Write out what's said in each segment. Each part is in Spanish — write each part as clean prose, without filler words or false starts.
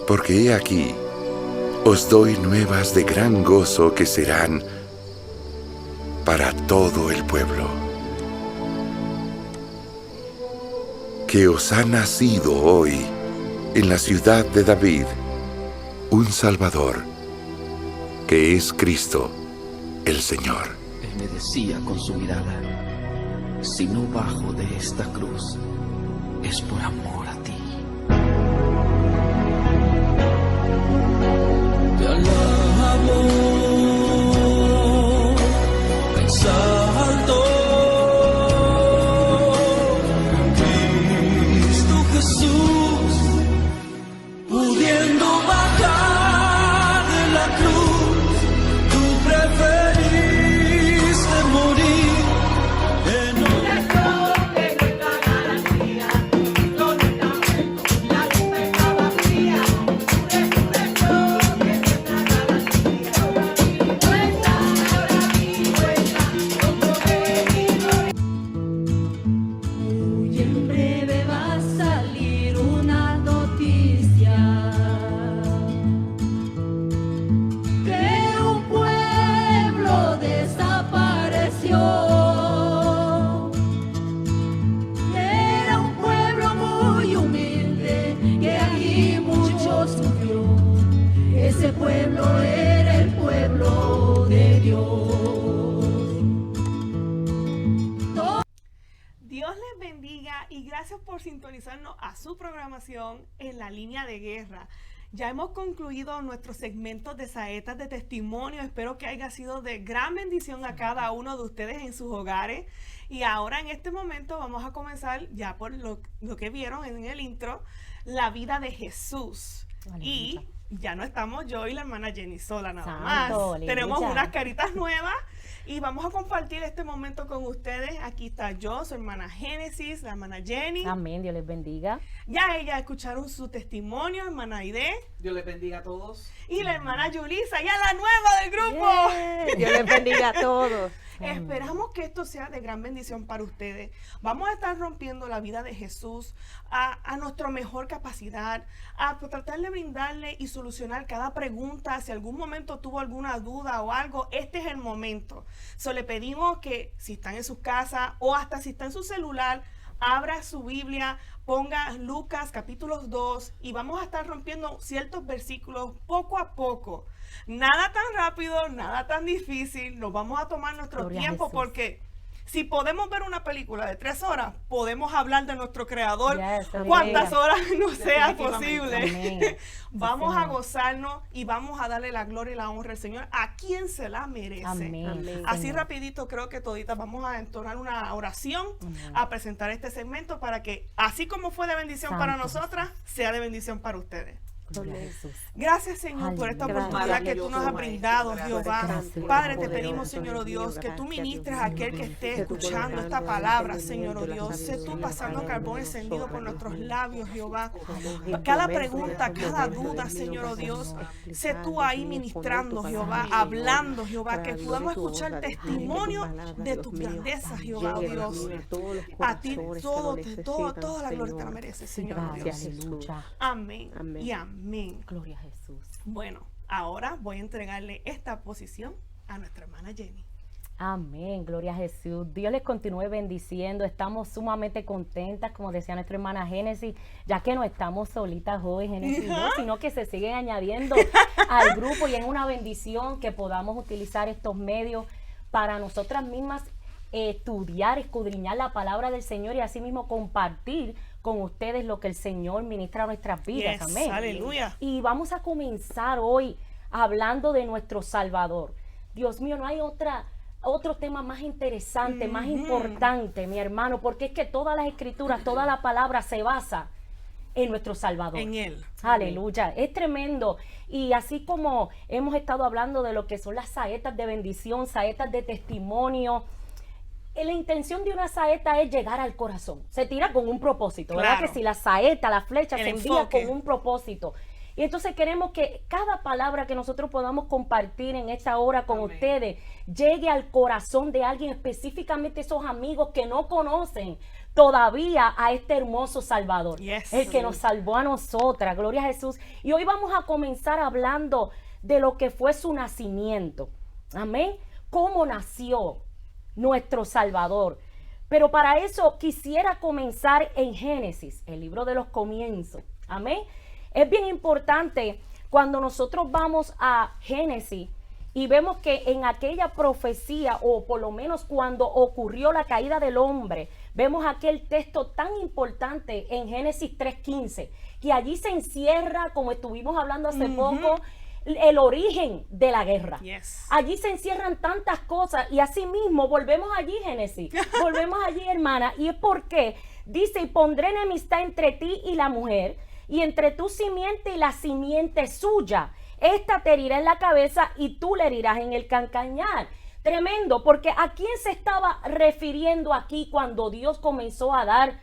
Porque he aquí, os doy nuevas de gran gozo que serán para todo el pueblo. Que os ha nacido hoy, en la ciudad de David, un Salvador, que es Cristo, el Señor. Él me decía con su mirada: si no bajo de esta cruz, es por amor a ti. Te alabo, te exalto, Cristo Jesús, pudiendo bajar de la cruz, tú preferiste morir. Ese pueblo era el pueblo de Dios. Dios les bendiga y gracias por sintonizarnos a su programación en la línea de guerra. Ya hemos concluido nuestros segmentos de saetas de testimonio. Espero que haya sido de gran bendición a cada uno de ustedes en sus hogares. Y ahora en este momento vamos a comenzar, ya por lo que vieron en el intro, la vida de Jesús. Y ya no estamos yo y la hermana Jenny sola nada más. Tenemos unas caritas nuevas y vamos a compartir este momento con ustedes. Aquí está yo, su hermana Génesis, la hermana Jenny. Amén, Dios les bendiga. Ya ellas escucharon su testimonio, hermana Aide. Dios les bendiga a todos. Y la hermana Yulisa, ya la nueva del grupo. Yeah. Dios les bendiga a todos. Esperamos que esto sea de gran bendición para ustedes. Vamos a estar rompiendo la vida de Jesús a nuestra mejor capacidad, a tratar de brindarle y solucionar cada pregunta. Si algún momento tuvo alguna duda o algo, este es el momento. Le pedimos que si están en sus casas o hasta si está en su celular, abra su Biblia, ponga Lucas capítulo 2 y vamos a estar rompiendo ciertos versículos poco a poco. Nada tan rápido, nada tan difícil. Nos vamos a tomar nuestro tiempo porque si podemos ver una película de 3 horas, podemos hablar de nuestro Creador cuantas horas nos sea posible. Vamos a gozarnos y vamos a darle la gloria y la honra al Señor a quien se la merece. Amén. Así rapidito creo que toditas vamos a entonar una oración, a presentar este segmento para que así como fue de bendición para nosotras, sea de bendición para ustedes. Gracias, Señor, por esta oportunidad que tú nos has brindado, Jehová. Padre, te pedimos, Señor, oh Dios, que tú ministres a aquel que esté escuchando esta palabra, Señor, oh Dios. Sé tú pasando carbón encendido por nuestros labios, Jehová. Cada pregunta, cada duda, Señor, oh Dios, sé tú ahí ministrando, Jehová, hablando, Jehová, que podamos escuchar testimonio de tus grandezas, Jehová, oh Dios. A ti toda la gloria te la mereces, Señor, oh Dios. Amén y amén. Gloria a Jesús. Bueno, ahora voy a entregarle esta posición a nuestra hermana Jenny. Amén, gloria a Jesús. Dios les continúe bendiciendo. Estamos sumamente contentas, como decía nuestra hermana Génesis, ya que no estamos solitas hoy, Génesis, ¿no? Sino que se siguen añadiendo al grupo y es una bendición que podamos utilizar estos medios para nosotras mismas estudiar, escudriñar la palabra del Señor y así mismo compartir con ustedes lo que el Señor ministra a nuestras vidas. Amén. Aleluya. Y vamos a comenzar hoy hablando de nuestro Salvador. Dios mío, no hay otro tema más interesante, más importante, mi hermano, porque es que todas las escrituras, toda la palabra se basa en nuestro Salvador. En Él. Aleluya. Es tremendo. Y así como hemos estado hablando de lo que son las saetas de bendición, saetas de testimonio, la intención de una saeta es llegar al corazón. Se tira con un propósito, ¿verdad? Que si la saeta, la flecha se envía con un propósito. Y entonces queremos que cada palabra que nosotros podamos compartir en esta hora con ustedes llegue al corazón de alguien, específicamente esos amigos que no conocen todavía a este hermoso Salvador, el que nos salvó a nosotras, gloria a Jesús. Y hoy vamos a comenzar hablando de lo que fue su nacimiento, amén, cómo nació nuestro Salvador. Pero para eso quisiera comenzar en Génesis, el libro de los comienzos, amén. Es bien importante cuando nosotros vamos a Génesis y vemos que en aquella profecía, o por lo menos cuando ocurrió la caída del hombre, vemos aquel texto tan importante en Génesis 3:15, que allí se encierra, como estuvimos hablando hace poco, el origen de la guerra. Allí se encierran tantas cosas y así mismo volvemos allí, Génesis, volvemos allí, hermana, y es porque dice: y pondré enemistad entre ti y la mujer, y entre tu simiente y la simiente suya. Esta te herirá en la cabeza y tú le herirás en el calcañar. Tremendo, porque ¿a quién se estaba refiriendo aquí cuando Dios comenzó a dar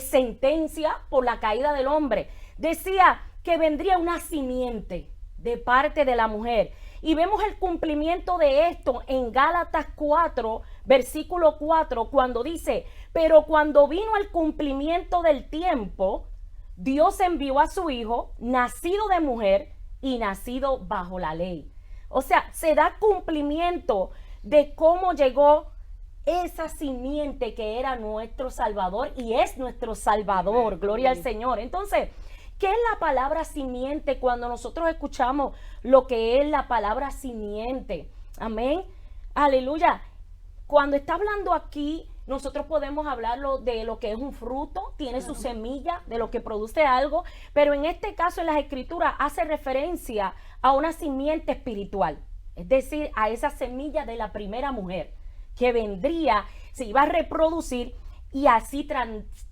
sentencia por la caída del hombre? Decía que vendría una simiente de parte de la mujer. Y vemos el cumplimiento de esto en Gálatas 4, versículo 4, cuando dice: pero cuando vino el cumplimiento del tiempo, Dios envió a su Hijo, nacido de mujer y nacido bajo la ley. O sea, se da cumplimiento de cómo llegó esa simiente que era nuestro Salvador y es nuestro Salvador. Gloria al Señor. Entonces, ¿qué es la palabra simiente cuando nosotros escuchamos lo que es la palabra simiente? Amén. Aleluya. Cuando está hablando aquí, nosotros podemos hablarlo de lo que es un fruto, tiene su semilla, de lo que produce algo, pero en este caso en las Escrituras hace referencia a una simiente espiritual, es decir, a esa semilla de la primera mujer que vendría, se iba a reproducir y así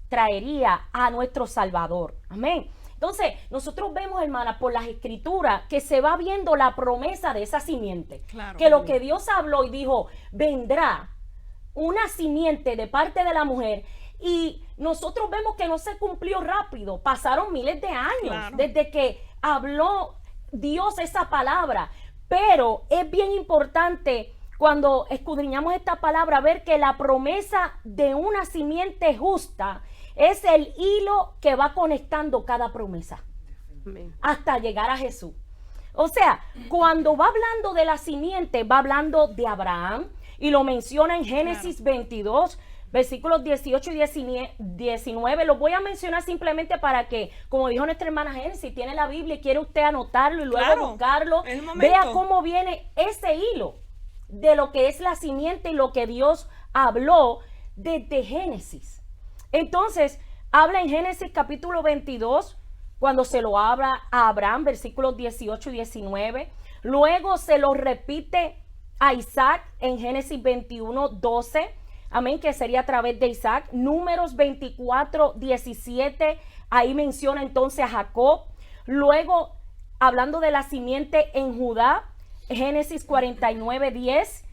traería a nuestro Salvador. Amén. Entonces, nosotros vemos, hermana, por las Escrituras que se va viendo la promesa de esa simiente, que lo que Dios habló y dijo: vendrá una simiente de parte de la mujer, y nosotros vemos que no se cumplió rápido, pasaron miles de años desde que habló Dios esa palabra, pero es bien importante cuando escudriñamos esta palabra ver que la promesa de una simiente justa es el hilo que va conectando cada promesa hasta llegar a Jesús. O sea, cuando va hablando de la simiente, va hablando de Abraham, y lo menciona en Génesis 22, versículos 18 y 19. Lo voy a mencionar simplemente para que, como dijo nuestra hermana Génesis, si tiene la Biblia y quiere usted anotarlo y luego buscarlo, vea cómo viene ese hilo de lo que es la simiente y lo que Dios habló desde Génesis. Entonces, habla en Génesis capítulo 22, cuando se lo habla a Abraham, versículos 18 y 19. Luego se lo repite a Isaac en Génesis 21, 12, amén, que sería a través de Isaac. Números 24, 17, ahí menciona entonces a Jacob. Luego, hablando de la simiente en Judá, Génesis 49, 10,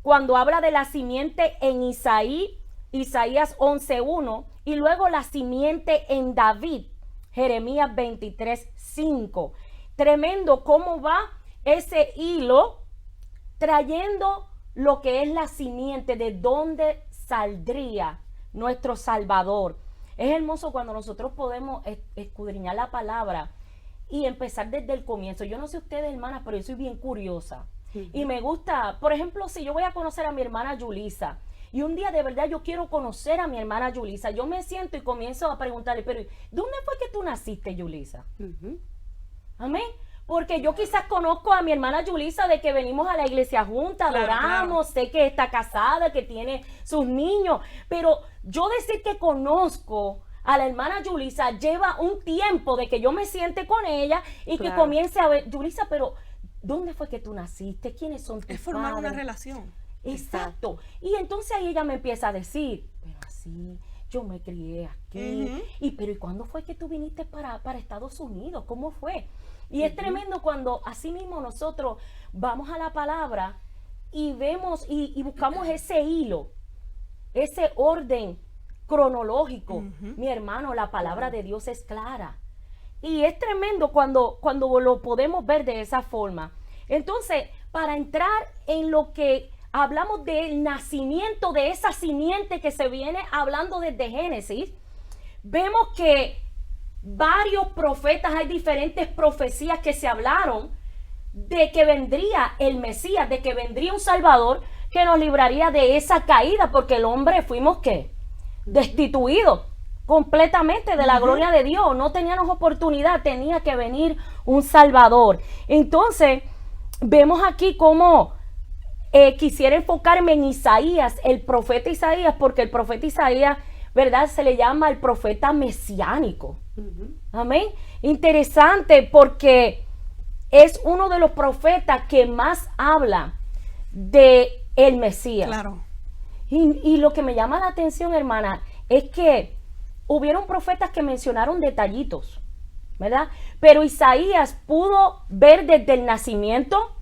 cuando habla de la simiente en Isaías 11, 1, y luego la simiente en David, Jeremías 23, 5. Tremendo cómo va ese hilo trayendo lo que es la simiente, de dónde saldría nuestro Salvador. Es hermoso cuando nosotros podemos escudriñar la palabra y empezar desde el comienzo. Yo no sé ustedes, hermanas, pero yo soy bien curiosa. Y me gusta, por ejemplo, si yo voy a conocer a mi hermana Yulisa, y un día de verdad yo quiero conocer a mi hermana Yulisa, yo me siento y comienzo a preguntarle: pero ¿dónde fue que tú naciste, Yulisa? Amén. Porque yo quizás conozco a mi hermana Yulisa de que venimos a la iglesia juntas, adoramos, sé que está casada, que tiene sus niños, pero yo decir que conozco a la hermana Yulisa lleva un tiempo de que yo me siente con ella y que comience a ver: Yulisa, pero ¿dónde fue que tú naciste? ¿Quiénes son tus padres? Es formar una relación. Exacto. Y entonces ahí ella me empieza a decir: pero así, yo me crié aquí. Pero ¿y cuándo fue que tú viniste para Estados Unidos? ¿Cómo fue? Y es tremendo cuando así mismo nosotros vamos a la palabra y vemos y buscamos ese hilo, ese orden cronológico. Mi hermano, la palabra de Dios es clara. Y es tremendo cuando lo podemos ver de esa forma. Entonces, para entrar en lo que hablamos del nacimiento de esa simiente que se viene hablando desde Génesis, vemos que varios profetas, hay diferentes profecías que se hablaron de que vendría el Mesías, de que vendría un Salvador que nos libraría de esa caída, porque el hombre fuimos, ¿qué? Destituidos completamente de la gloria de Dios, no teníamos oportunidad, tenía que venir un Salvador. Entonces, vemos aquí cómo quisiera enfocarme en Isaías, el profeta Isaías, porque el profeta Isaías, ¿verdad? Se le llama el profeta mesiánico. Amén. Interesante porque es uno de los profetas que más habla de el Mesías. Claro. Y lo que me llama la atención, hermana, es que hubieron profetas que mencionaron detallitos, ¿verdad? Pero Isaías pudo ver desde el nacimiento,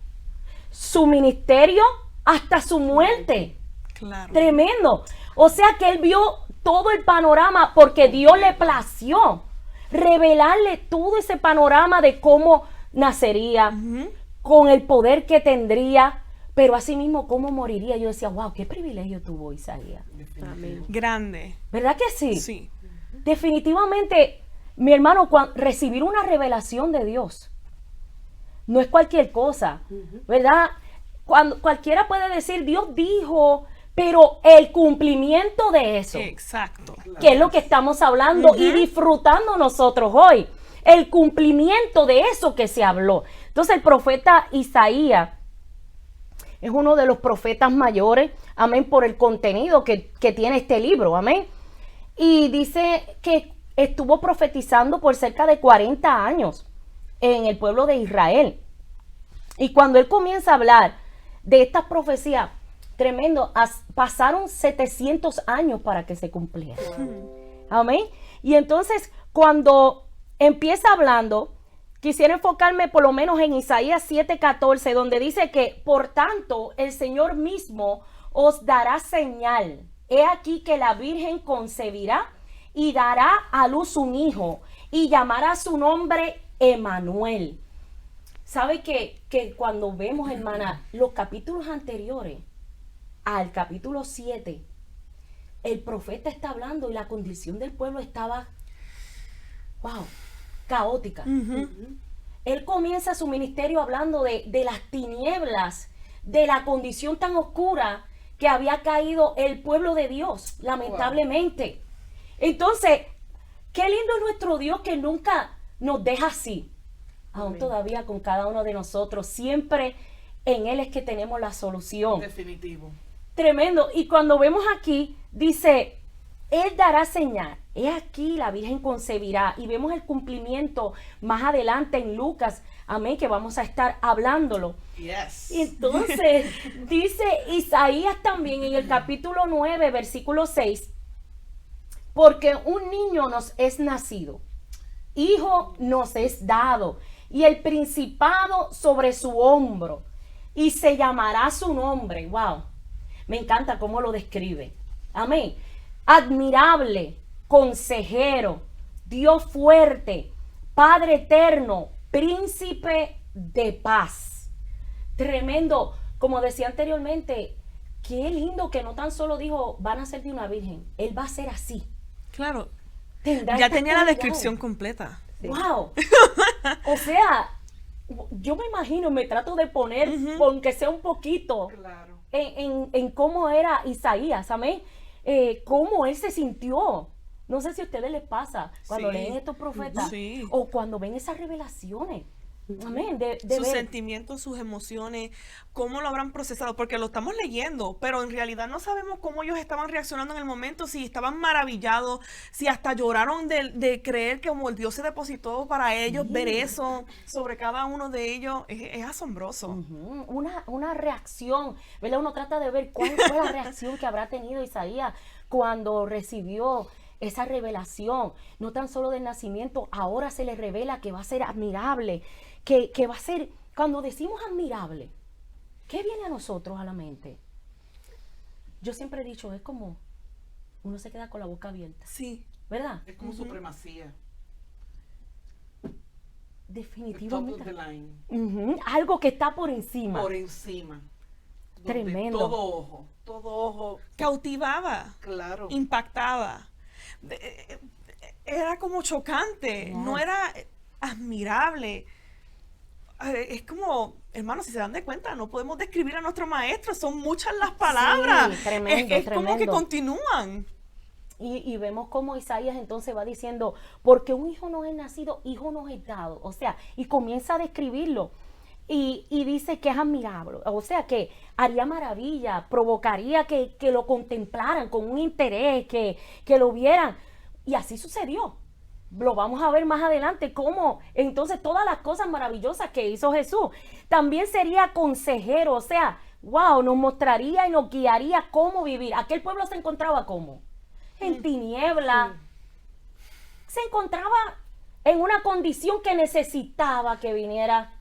su ministerio, hasta su muerte. Claro. Tremendo. O sea que él vio todo el panorama porque Dios le plació revelarle todo ese panorama de cómo nacería, con el poder que tendría, pero asimismo cómo moriría. Yo decía, wow, qué privilegio tuvo Isaías. Amén. Grande. ¿Verdad que sí? Sí. Definitivamente, mi hermano, recibir una revelación de Dios no es cualquier cosa, ¿verdad? Cuando cualquiera puede decir, Dios dijo, pero el cumplimiento de eso, Exacto. que es lo que estamos hablando y disfrutando nosotros hoy, el cumplimiento de eso que se habló. Entonces el profeta Isaías es uno de los profetas mayores, amén, por el contenido que tiene este libro, amén. Y dice que estuvo profetizando por cerca de 40 años en el pueblo de Israel. Y cuando él comienza a hablar de estas profecías, tremendo, pasaron 700 años para que se cumpliera. Amén. Y entonces, cuando empieza hablando, quisiera enfocarme por lo menos en Isaías 7:14, donde dice que, por tanto, el Señor mismo os dará señal. He aquí que la Virgen concebirá y dará a luz un hijo y llamará su nombre Emanuel. ¿Sabe que cuando vemos, hermana, los capítulos anteriores al capítulo 7, el profeta está hablando y la condición del pueblo estaba, wow, caótica. Él comienza su ministerio hablando de las tinieblas, de la condición tan oscura que había caído el pueblo de Dios, lamentablemente. Entonces, qué lindo es nuestro Dios que nunca nos deja así. Aún todavía con cada uno de nosotros, siempre en Él es que tenemos la solución. Definitivo. Tremendo. Y cuando vemos aquí, dice, Él dará señal. He aquí la Virgen concebirá. Y vemos el cumplimiento más adelante en Lucas. Amén, que vamos a estar hablándolo. Yes. Y entonces dice Isaías también en el capítulo 9, versículo 6. Porque un niño nos es nacido, hijo nos es dado, y el principado sobre su hombro, y se llamará su nombre. Wow, me encanta cómo lo describe. Amén. Admirable, consejero, Dios fuerte, Padre eterno, príncipe de paz. Tremendo. Como decía anteriormente, qué lindo que no tan solo dijo van a ser de una virgen, Él va a ser así. Claro. Tendrá Ya estas tenía la cualidades. descripción completa. Wow. O sea, yo me imagino, me trato de poner, aunque sea un poquito, Claro. en cómo era Isaías, amén. Cómo él se sintió. No sé si a ustedes les pasa cuando Sí. leen estos profetas Sí. o cuando ven esas revelaciones. Amén. De Sus ver. sentimientos, sus emociones, cómo lo habrán procesado, porque lo estamos leyendo, pero en realidad no sabemos cómo ellos estaban reaccionando en el momento, si estaban maravillados, si hasta lloraron de creer que como el Dios se depositó para ellos, ver eso sobre cada uno de ellos, es asombroso. Ujú, una reacción, ¿verdad? Uno trata de ver cuál fue la reacción que habrá tenido Isaías cuando recibió esa revelación, no tan solo del nacimiento, ahora se le revela que va a ser admirable, que va a ser, cuando decimos admirable, ¿qué viene a nosotros a la mente? Yo siempre he dicho, es como, uno se queda con la boca abierta, Sí. ¿verdad? Es como supremacía. Definitivamente. Top of the line, Ujú, algo que está por encima. por encima. Donde Tremendo. todo ojo, Cautivaba, claro. impactaba. Era como chocante, no era admirable. Es como, hermanos, si se dan de cuenta, no podemos describir a nuestro maestro, son muchas las palabras. Sí, tremendo, es como que tremendo. continúan. Y vemos cómo Isaías entonces va diciendo, porque un hijo nos es nacido, hijo nos es dado. O sea, y comienza a describirlo. Y dice que es admirable. O sea, que haría maravilla, provocaría que lo contemplaran con un interés, que lo vieran. Y así sucedió. Lo vamos a ver más adelante, cómo entonces todas las cosas maravillosas que hizo Jesús. También sería consejero, o sea, wow, nos mostraría y nos guiaría cómo vivir. Aquel pueblo se encontraba como en tiniebla. Se encontraba en una condición que necesitaba que viniera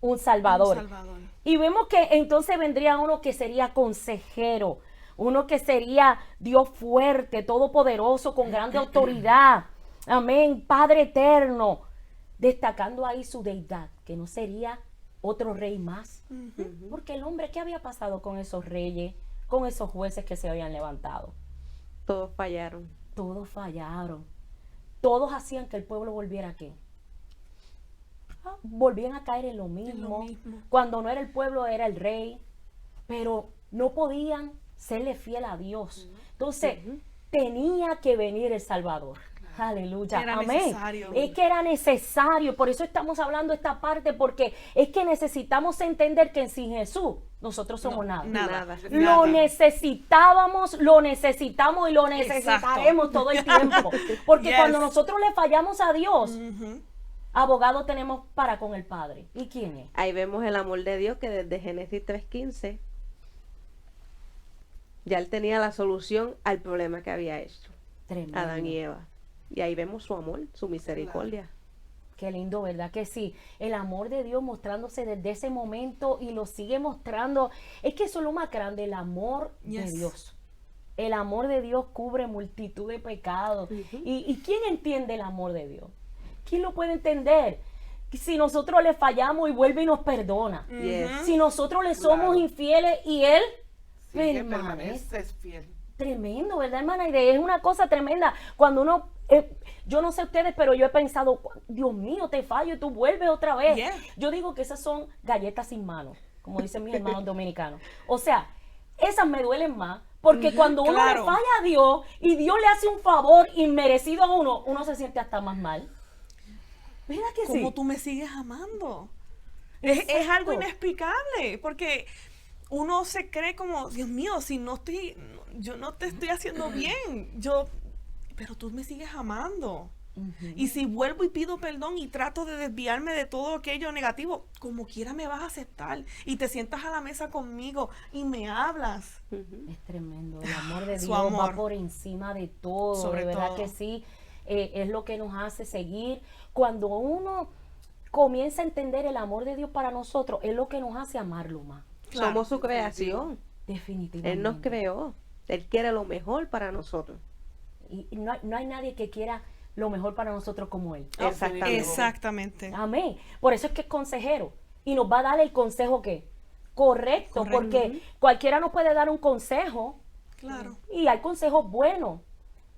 un Salvador. Un Salvador. Y vemos que entonces vendría uno que sería consejero, uno que sería Dios fuerte, todopoderoso, con grande autoridad. Amén, Padre eterno, destacando ahí su deidad, que no sería otro rey más. Porque el hombre, ¿qué había pasado con esos reyes, con esos jueces que se habían levantado? Todos fallaron. Todos fallaron. Todos hacían que el pueblo volviera a qué. Volvían a caer en lo mismo. Cuando no era el pueblo, era el rey. Pero no podían serle fiel a Dios. Entonces, tenía que venir el Salvador. Aleluya. Era Amén. necesario. Es que era necesario. Por eso estamos hablando esta parte, porque es que necesitamos entender que sin Jesús nosotros somos nada. Nada. Lo necesitábamos, lo necesitamos y lo necesitaremos todo el tiempo. Porque Yes. cuando nosotros le fallamos a Dios, abogado tenemos para con el Padre. ¿Y quién es? Ahí vemos el amor de Dios que desde Génesis 3:15 ya él tenía la solución al problema que había hecho Tremendo. Adán y Eva. Y ahí vemos su amor, su misericordia. Qué lindo, ¿verdad? Que sí, el amor de Dios mostrándose desde ese momento y lo sigue mostrando. Es que eso es lo más grande, el amor de Yes. Dios. El amor de Dios cubre multitud de pecados. ¿Y quién entiende el amor de Dios? ¿Quién lo puede entender? Si nosotros le fallamos y vuelve y nos perdona. Yes. Si nosotros le somos Claro. infieles y Él Sigue, permanece. permaneces fiel. Tremendo, ¿verdad, hermana? Y es una cosa tremenda. Cuando uno, yo no sé ustedes, pero yo he pensado, Dios mío, te fallo y tú vuelves otra vez. Yeah. Yo digo que esas son galletas sin mano, como dicen mis hermanos dominicanos. O sea, esas me duelen más, porque cuando uno claro. le falla a Dios y Dios le hace un favor inmerecido a uno se siente hasta más mal. ¿Verdad que sí? ¿Cómo tú me sigues amando? Es algo Exacto. inexplicable, porque uno se cree como, Dios mío, si no estoy, yo no te estoy haciendo bien, pero tú me sigues amando. Y si vuelvo y pido perdón y trato de desviarme de todo aquello negativo, como quiera me vas a aceptar y te sientas a la mesa conmigo y me hablas. Es tremendo, el amor de Su Dios va amor. por encima de todo, Sobre de verdad todo. que sí, es lo que nos hace seguir. Cuando uno comienza a entender el amor de Dios para nosotros, es lo que nos hace amarlo más, Claro, Somos su creación. definitivamente. Él nos creó. Él quiere lo mejor para nosotros. Y no hay nadie que quiera lo mejor para nosotros como Él. Exactamente. Exactamente. Amén. Por eso es que es consejero y nos va a dar el consejo que correcto, porque cualquiera nos puede dar un consejo Claro. y hay consejos buenos,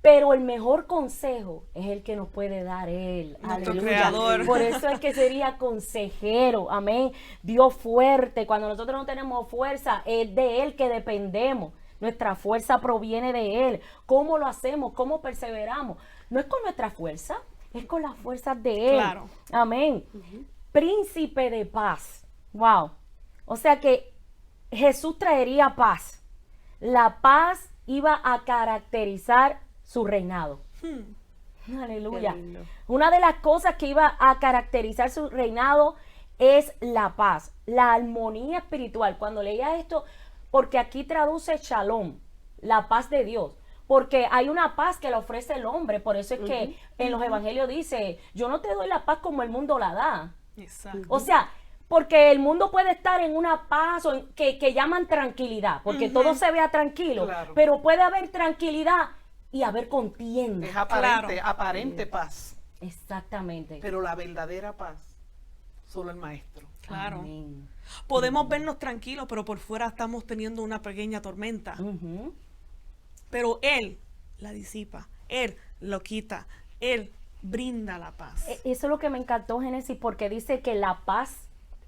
pero el mejor consejo es el que nos puede dar Él. Nuestro Aleluya. Creador. Por eso es que sería consejero. Amén. Dios fuerte. Cuando nosotros no tenemos fuerza, es de Él que dependemos. Nuestra fuerza proviene de Él. ¿Cómo lo hacemos? ¿Cómo perseveramos? No es con nuestra fuerza, es con las fuerzas de Él. Claro. Amén. Príncipe de paz. Wow. O sea que Jesús traería paz. La paz iba a caracterizar su reinado. Aleluya. Qué lindo. Una de las cosas que iba a caracterizar su reinado es la paz, la armonía espiritual. Cuando leía esto, porque aquí traduce shalom, la paz de Dios. Porque hay una paz que la ofrece el hombre. Por eso es que en los evangelios dice, yo no te doy la paz como el mundo la da. Exacto. O sea, porque el mundo puede estar en una paz o que llaman tranquilidad, porque todo se vea tranquilo, Claro. pero puede haber tranquilidad y haber contienda. Es aparente paz. Exactamente. Pero la verdadera paz solo el maestro. Claro. Amén. Podemos vernos tranquilos, pero por fuera estamos teniendo una pequeña tormenta. Ujú. Pero Él la disipa, Él lo quita, Él brinda la paz. Eso es lo que me encantó, Génesis, porque dice que la paz,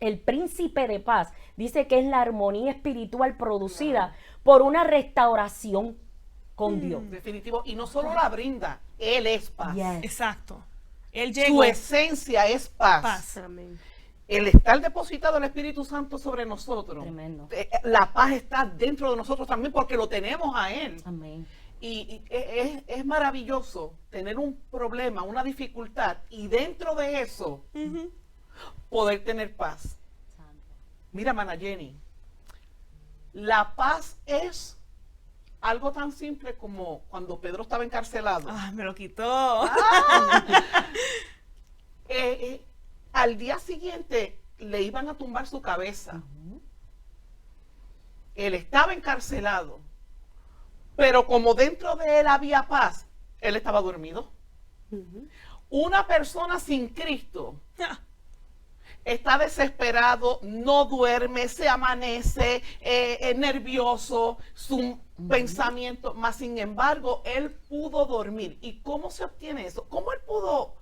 el príncipe de paz, dice que es la armonía espiritual producida por una restauración con Dios. Definitivo. Y no solo la brinda, Él es paz. Yes. Exacto. Él Su llegó. esencia es paz. Paz. Amén. El estar depositado el Espíritu Santo sobre nosotros. Tremendo. La paz está dentro de nosotros también porque lo tenemos a Él. Amén. Y es maravilloso tener un problema, una dificultad y dentro de eso Ujú. poder tener paz. Mira, Mana Jenny, la paz es algo tan simple como cuando Pedro estaba encarcelado. Ah, me lo quitó. Al día siguiente le iban a tumbar su cabeza. Él estaba encarcelado, pero como dentro de él había paz, él estaba dormido. Una persona sin Cristo Ah, está desesperado, no duerme, se amanece, es nervioso, su pensamiento, mas sin embargo, él pudo dormir. ¿Y cómo se obtiene eso? ¿Cómo él pudo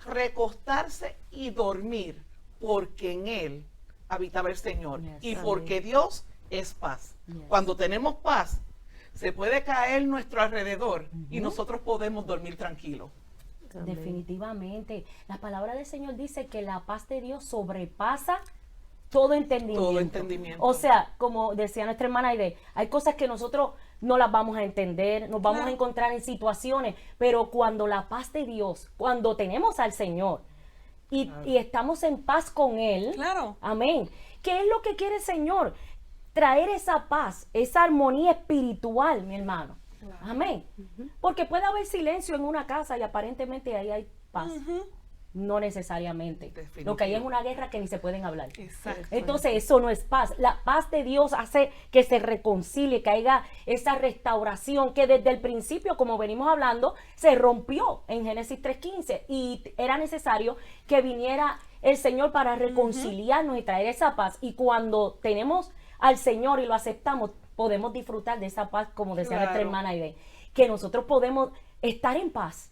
recostarse y dormir? Porque en él habitaba el Señor Yes. y porque Dios es paz. Yes. Cuando tenemos paz, se puede caer nuestro alrededor y nosotros podemos dormir tranquilos. Amén. Definitivamente. La palabra del Señor dice que la paz de Dios sobrepasa todo entendimiento. Todo entendimiento. O sea, como decía nuestra hermana Aide, hay cosas que nosotros no las vamos a entender, nos vamos a encontrar en situaciones, pero cuando la paz de Dios, cuando tenemos al Señor y estamos en paz con Él, claro. amén. ¿Qué es lo que quiere el Señor? Traer esa paz, esa armonía espiritual, mi hermano. Amén. Porque puede haber silencio en una casa y aparentemente ahí hay paz. No necesariamente. Definitivo. Lo que hay es una guerra que ni se pueden hablar. Exacto. Entonces eso no es paz. La paz de Dios hace que se reconcilie, que haya esa restauración que desde el principio, como venimos hablando, se rompió en Génesis 3:15 y era necesario que viniera el Señor para reconciliarnos y traer esa paz. Y cuando tenemos al Señor y lo aceptamos, podemos disfrutar de esa paz, como decía Claro. nuestra hermana Aide, que nosotros podemos estar en paz.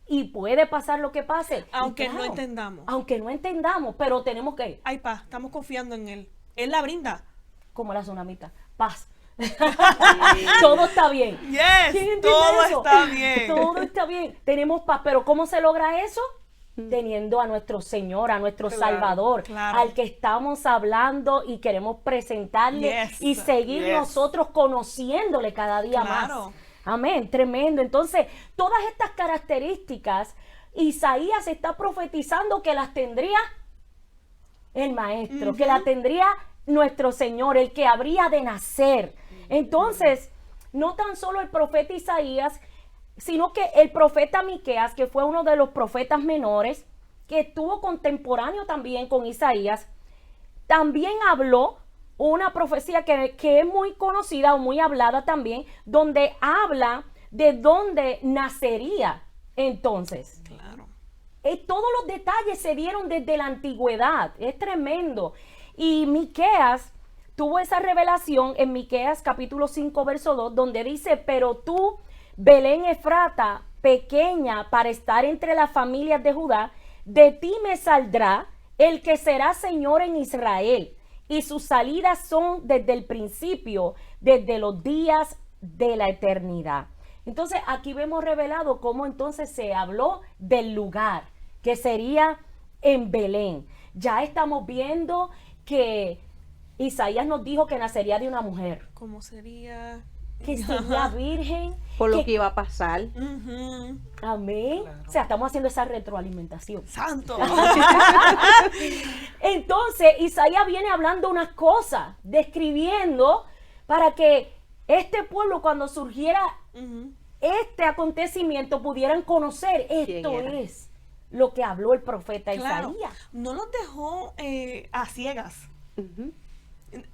Y puede pasar lo que pase. Y Aunque no entendamos. Aunque no entendamos, pero tenemos que, Hay paz, estamos confiando en Él. Él la brinda. como la tsunamita, paz. Todo está bien. Yes, ¿Quién entiende todo eso? está bien. Todo está bien. Tenemos paz, pero ¿cómo se logra eso? Teniendo a nuestro Señor, a nuestro Claro, Salvador, claro. al que estamos hablando y queremos presentarle Yes, y seguir yes. nosotros conociéndole cada día Claro. más. Amén, tremendo. Entonces, todas estas características, Isaías está profetizando que las tendría el Maestro, que la tendría nuestro Señor, el que habría de nacer. Entonces, no tan solo el profeta Isaías, sino que el profeta Miqueas, que fue uno de los profetas menores, que estuvo contemporáneo también con Isaías, también habló una profecía que es muy conocida o muy hablada también, donde habla de dónde nacería entonces. Claro. Todos los detalles se dieron desde la antigüedad, es tremendo. Y Miqueas tuvo esa revelación en Miqueas capítulo 5 verso 2, donde dice: pero tú, Belén Efrata, pequeña para estar entre las familias de Judá, de ti me saldrá el que será Señor en Israel, y sus salidas son desde el principio, desde los días de la eternidad. Entonces aquí vemos revelado cómo entonces se habló del lugar, que sería en Belén. Ya estamos viendo que Isaías nos dijo que nacería de una mujer, ¿Cómo sería? que sería virgen. Por lo que iba a pasar. Ujú. Amén. O sea, estamos haciendo esa retroalimentación. Santo. Entonces, Isaías viene hablando unas cosas, describiendo para que este pueblo, cuando surgiera Ujú. este acontecimiento, pudieran conocer esto era? es lo que habló el profeta Claro. Isaías. No los dejó a ciegas. Ujú.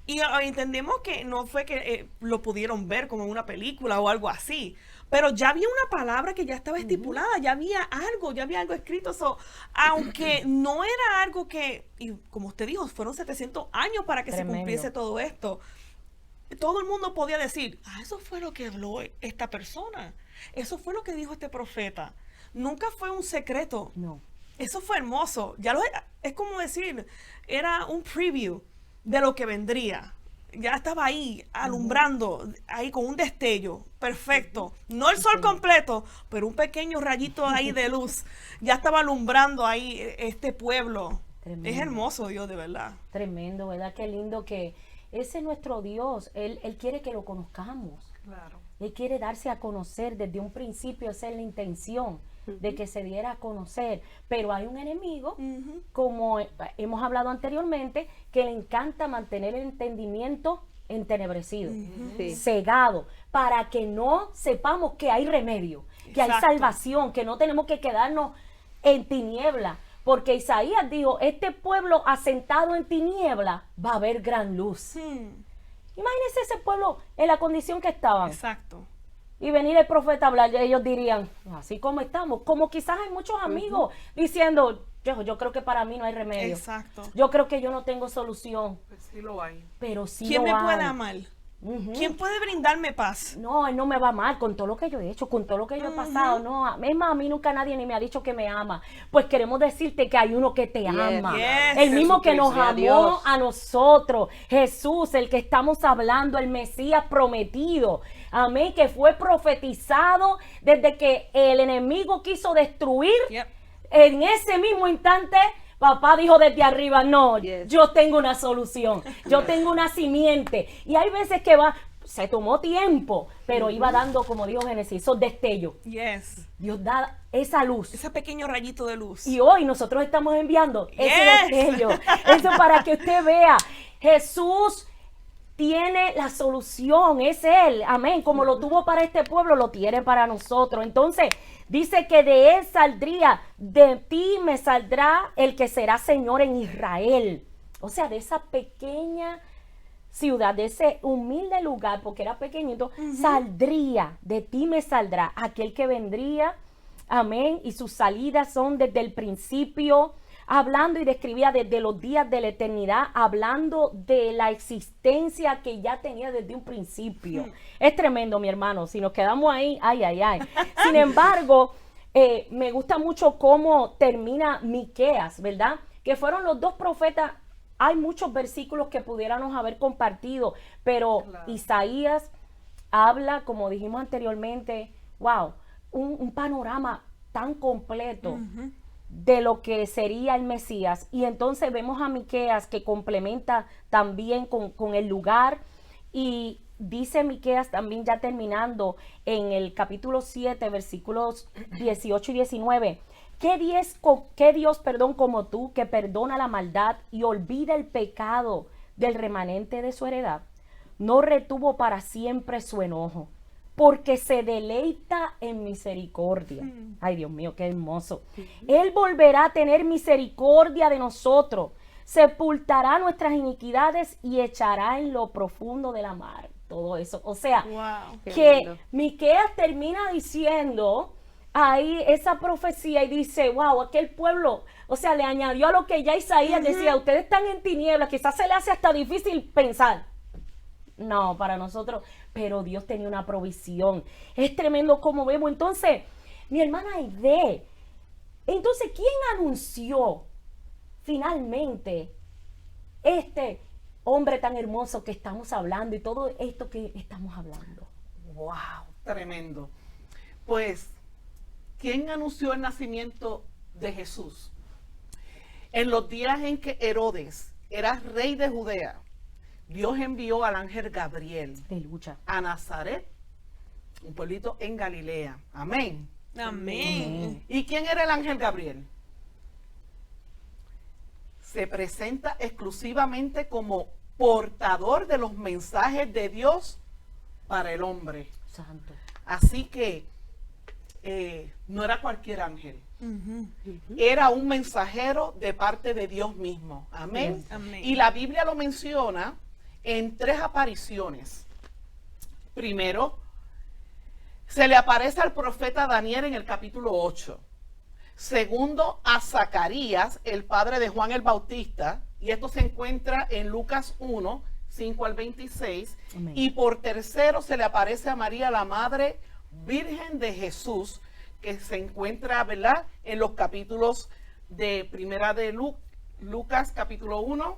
Y entendemos que no fue que lo pudieron ver como en una película o algo así, pero ya había una palabra que ya estaba estipulada, ya había algo escrito. So, aunque no era algo que, y como usted dijo, fueron 700 años para que Tremendo. se cumpliese todo esto. Todo el mundo podía decir, eso fue lo que habló esta persona, eso fue lo que dijo este profeta. Nunca fue un secreto. No. Eso fue hermoso. Es como decir, era un preview de lo que vendría. Ya estaba ahí, alumbrando, ahí con un destello. Perfecto. No el sol completo, pero un pequeño rayito ahí de luz. Ya estaba alumbrando ahí este pueblo. Tremendo. Es hermoso, Dios, de verdad. Tremendo, ¿verdad? Qué lindo que ese es nuestro Dios. Él quiere que lo conozcamos. Claro. Él quiere darse a conocer desde un principio. Esa es la intención, de que se diera a conocer. Pero hay un enemigo, como hemos hablado anteriormente, que le encanta mantener el entendimiento entenebrecido, Sí. cegado, para que no sepamos que hay remedio, que hay Exacto. salvación, que no tenemos que quedarnos en tiniebla. Porque Isaías dijo, este pueblo asentado en tiniebla va a haber gran luz. Imagínense ese pueblo en la condición que estaban. Exacto. Y venir el profeta a hablar, ellos dirían, así como estamos. Como quizás hay muchos amigos diciendo, yo creo que para mí no hay remedio. Exacto. Yo creo que yo no tengo solución. Pues sí lo hay. Pero sí ¿Quién lo me puede hay. amar? Ujú. ¿Quién puede brindarme paz? No, él no me va mal con todo lo que yo he hecho, con todo lo que yo he pasado. No, es más, a mí nunca nadie ni me ha dicho que me ama. Pues queremos decirte que hay uno que te ama. yes, El mismo que nos Jesucristo, amó Dios. a nosotros. Jesús, el que estamos hablando, el Mesías prometido. Amén, que fue profetizado desde que el enemigo quiso destruir. Yep. En ese mismo instante, papá dijo desde arriba, no, Yes. yo tengo una solución, yo tengo una simiente. Y hay veces que se tomó tiempo, pero iba dando, como dijo Génesis, esos destellos. Yes. Dios da esa luz. Ese pequeño rayito de luz. Y hoy nosotros estamos enviando ese Yes. destello. Eso para que usted vea, Jesús tiene la solución, es Él, amén, como lo tuvo para este pueblo, lo tiene para nosotros. Entonces, dice que de Él saldría, de ti me saldrá el que será Señor en Israel. O sea, de esa pequeña ciudad, de ese humilde lugar, porque era pequeñito, saldría, de ti me saldrá aquel que vendría, amén, y sus salidas son desde el principio, hablando y describía desde los días de la eternidad, hablando de la existencia que ya tenía desde un principio. Es tremendo, mi hermano, si nos quedamos ahí, ay, ay, ay. Sin embargo, me gusta mucho cómo termina Miqueas, ¿verdad? Que fueron los dos profetas. Hay muchos versículos que pudiéramos haber compartido, pero Isaías habla, como dijimos anteriormente, wow, un panorama tan completo de lo que sería el Mesías. Y entonces vemos a Miqueas que complementa también con el lugar, y dice Miqueas también, ya terminando en el capítulo 7, versículos 18 y 19, ¿qué Dios, como tú, que perdona la maldad y olvida el pecado del remanente de su heredad? No retuvo para siempre su enojo, porque se deleita en misericordia. Ay, Dios mío, qué hermoso. Él volverá a tener misericordia de nosotros, sepultará nuestras iniquidades y echará en lo profundo de la mar. Todo eso. O sea, Wow. Qué que lindo. Miqueas termina diciendo ahí esa profecía y dice, wow, aquel pueblo, o sea, le añadió a lo que ya Isaías decía, ustedes están en tinieblas, quizás se le hace hasta difícil pensar. No, para nosotros, pero Dios tenía una provisión. Es tremendo como vemos. Entonces, mi hermana Aide, entonces, ¿quién anunció finalmente este hombre tan hermoso que estamos hablando y todo esto que estamos hablando? ¡Wow! Tremendo. Pues, ¿quién anunció el nacimiento de Jesús? En los días en que Herodes era rey de Judea, Dios envió al ángel Gabriel De lucha. a Nazaret, un pueblito en Galilea. Amén. Amén. ¿Y quién era el ángel Gabriel? Se presenta exclusivamente como portador de los mensajes de Dios para el hombre. Santo. Así que no era cualquier ángel. Era un mensajero de parte de Dios mismo. Amén. Amén. Y la Biblia lo menciona en 3 apariciones. Primero, se le aparece al profeta Daniel en el capítulo 8. Segundo, a Zacarías, el padre de Juan el Bautista, y esto se encuentra en Lucas 1, 5 al 26. Amén. Y por tercero se le aparece a María, la madre virgen de Jesús, que se encuentra, ¿verdad?, en los capítulos de primera de Lucas, capítulo 1,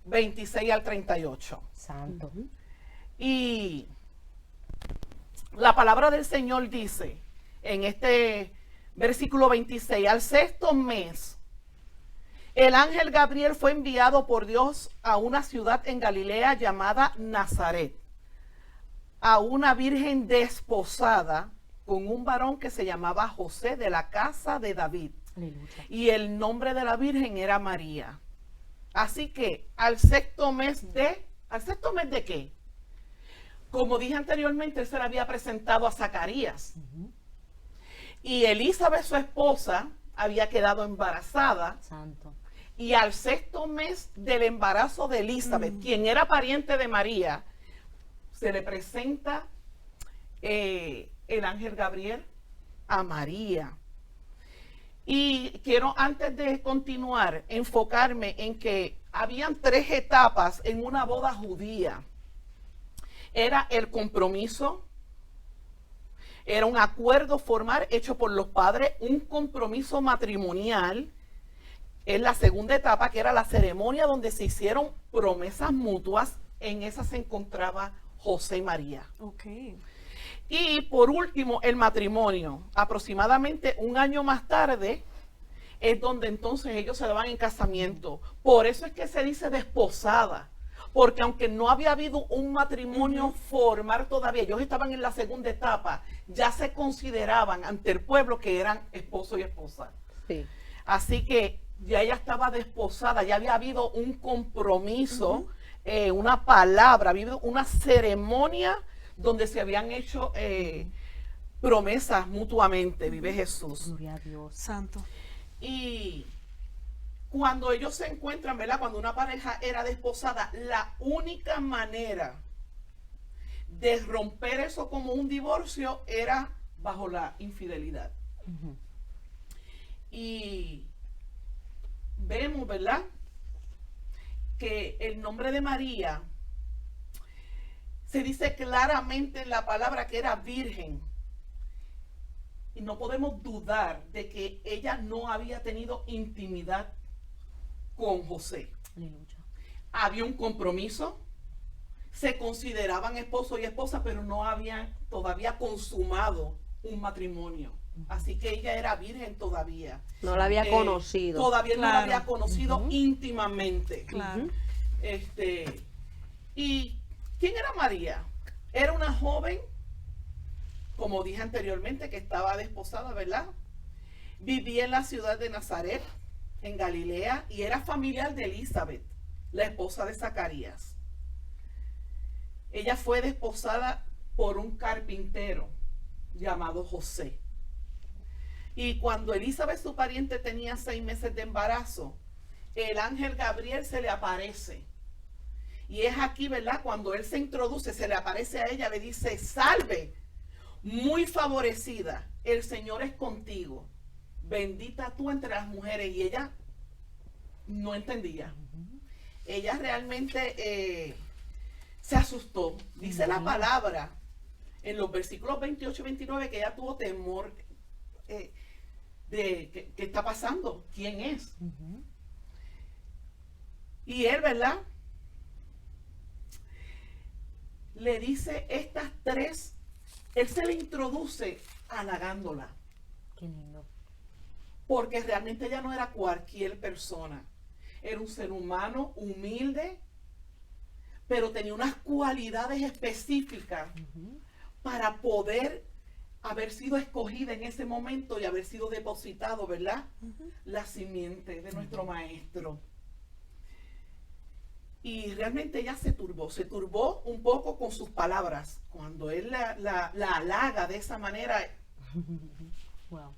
26 al 38. Santo. Y la palabra del Señor dice en este versículo 26, al sexto mes, el ángel Gabriel fue enviado por Dios a una ciudad en Galilea llamada Nazaret, a una virgen desposada con un varón que se llamaba José, de la casa de David. Aleluya. Y el nombre de la virgen era María. Así que ¿al sexto mes de qué? Como dije anteriormente, él se le había presentado a Zacarías. Y Elizabeth, su esposa, había quedado embarazada. Santo. Y al sexto mes del embarazo de Elizabeth, quien era pariente de María, se le presenta el ángel Gabriel a María. Y quiero, antes de continuar, enfocarme en que habían 3 etapas en una boda judía. Era el compromiso, era un acuerdo formal hecho por los padres, un compromiso matrimonial. En la segunda etapa, que era la ceremonia donde se hicieron promesas mutuas, en esa se encontraba José y María. Ok. Y por último, el matrimonio. Aproximadamente un año más tarde es donde entonces ellos se daban en casamiento. Por eso es que se dice desposada. Porque aunque no había habido un matrimonio formal todavía, ellos estaban en la segunda etapa, ya se consideraban ante el pueblo que eran esposo y esposa. Sí. Así que ya ella estaba desposada, ya había habido un compromiso, una palabra, había habido una ceremonia donde se habían hecho promesas mutuamente, vive Jesús. Gloria a Dios. Santo. Y cuando ellos se encuentran, ¿verdad?, cuando una pareja era desposada, la única manera de romper eso como un divorcio era bajo la infidelidad. Y vemos, ¿verdad?, que el nombre de María se dice claramente en la palabra que era virgen. Y no podemos dudar de que ella no había tenido intimidad con José. Aleluya. Había un compromiso, se consideraban esposo y esposa, pero no habían todavía consumado un matrimonio. Así que ella era virgen todavía. No la había conocido. Todavía no la Claro. había conocido íntimamente. Claro. ¿Y quién era María? Era una joven, como dije anteriormente, que estaba desposada, ¿verdad? Vivía en la ciudad de Nazaret, en Galilea, y era familiar de Elizabeth, la esposa de Zacarías. Ella fue desposada por un carpintero llamado José. Y cuando Elizabeth, su pariente, tenía 6 meses de embarazo, el ángel Gabriel se le aparece. Y es aquí, ¿verdad?, cuando él se introduce, se le aparece a ella, le dice: salve, muy favorecida, el Señor es contigo, bendita tú entre las mujeres. Y ella no entendía. Ella realmente se asustó. Dice la palabra en los versículos 28 y 29 que ella tuvo temor de qué está pasando, quién es. Y él, ¿verdad?, le dice estas 3, él se le introduce halagándola. Qué lindo. Porque realmente ella no era cualquier persona. Era un ser humano humilde, pero tenía unas cualidades específicas para poder haber sido escogida en ese momento y haber sido depositado, ¿verdad?, la simiente de nuestro maestro. Y realmente ella se turbó un poco con sus palabras. Cuando él la halaga de esa manera. Wow.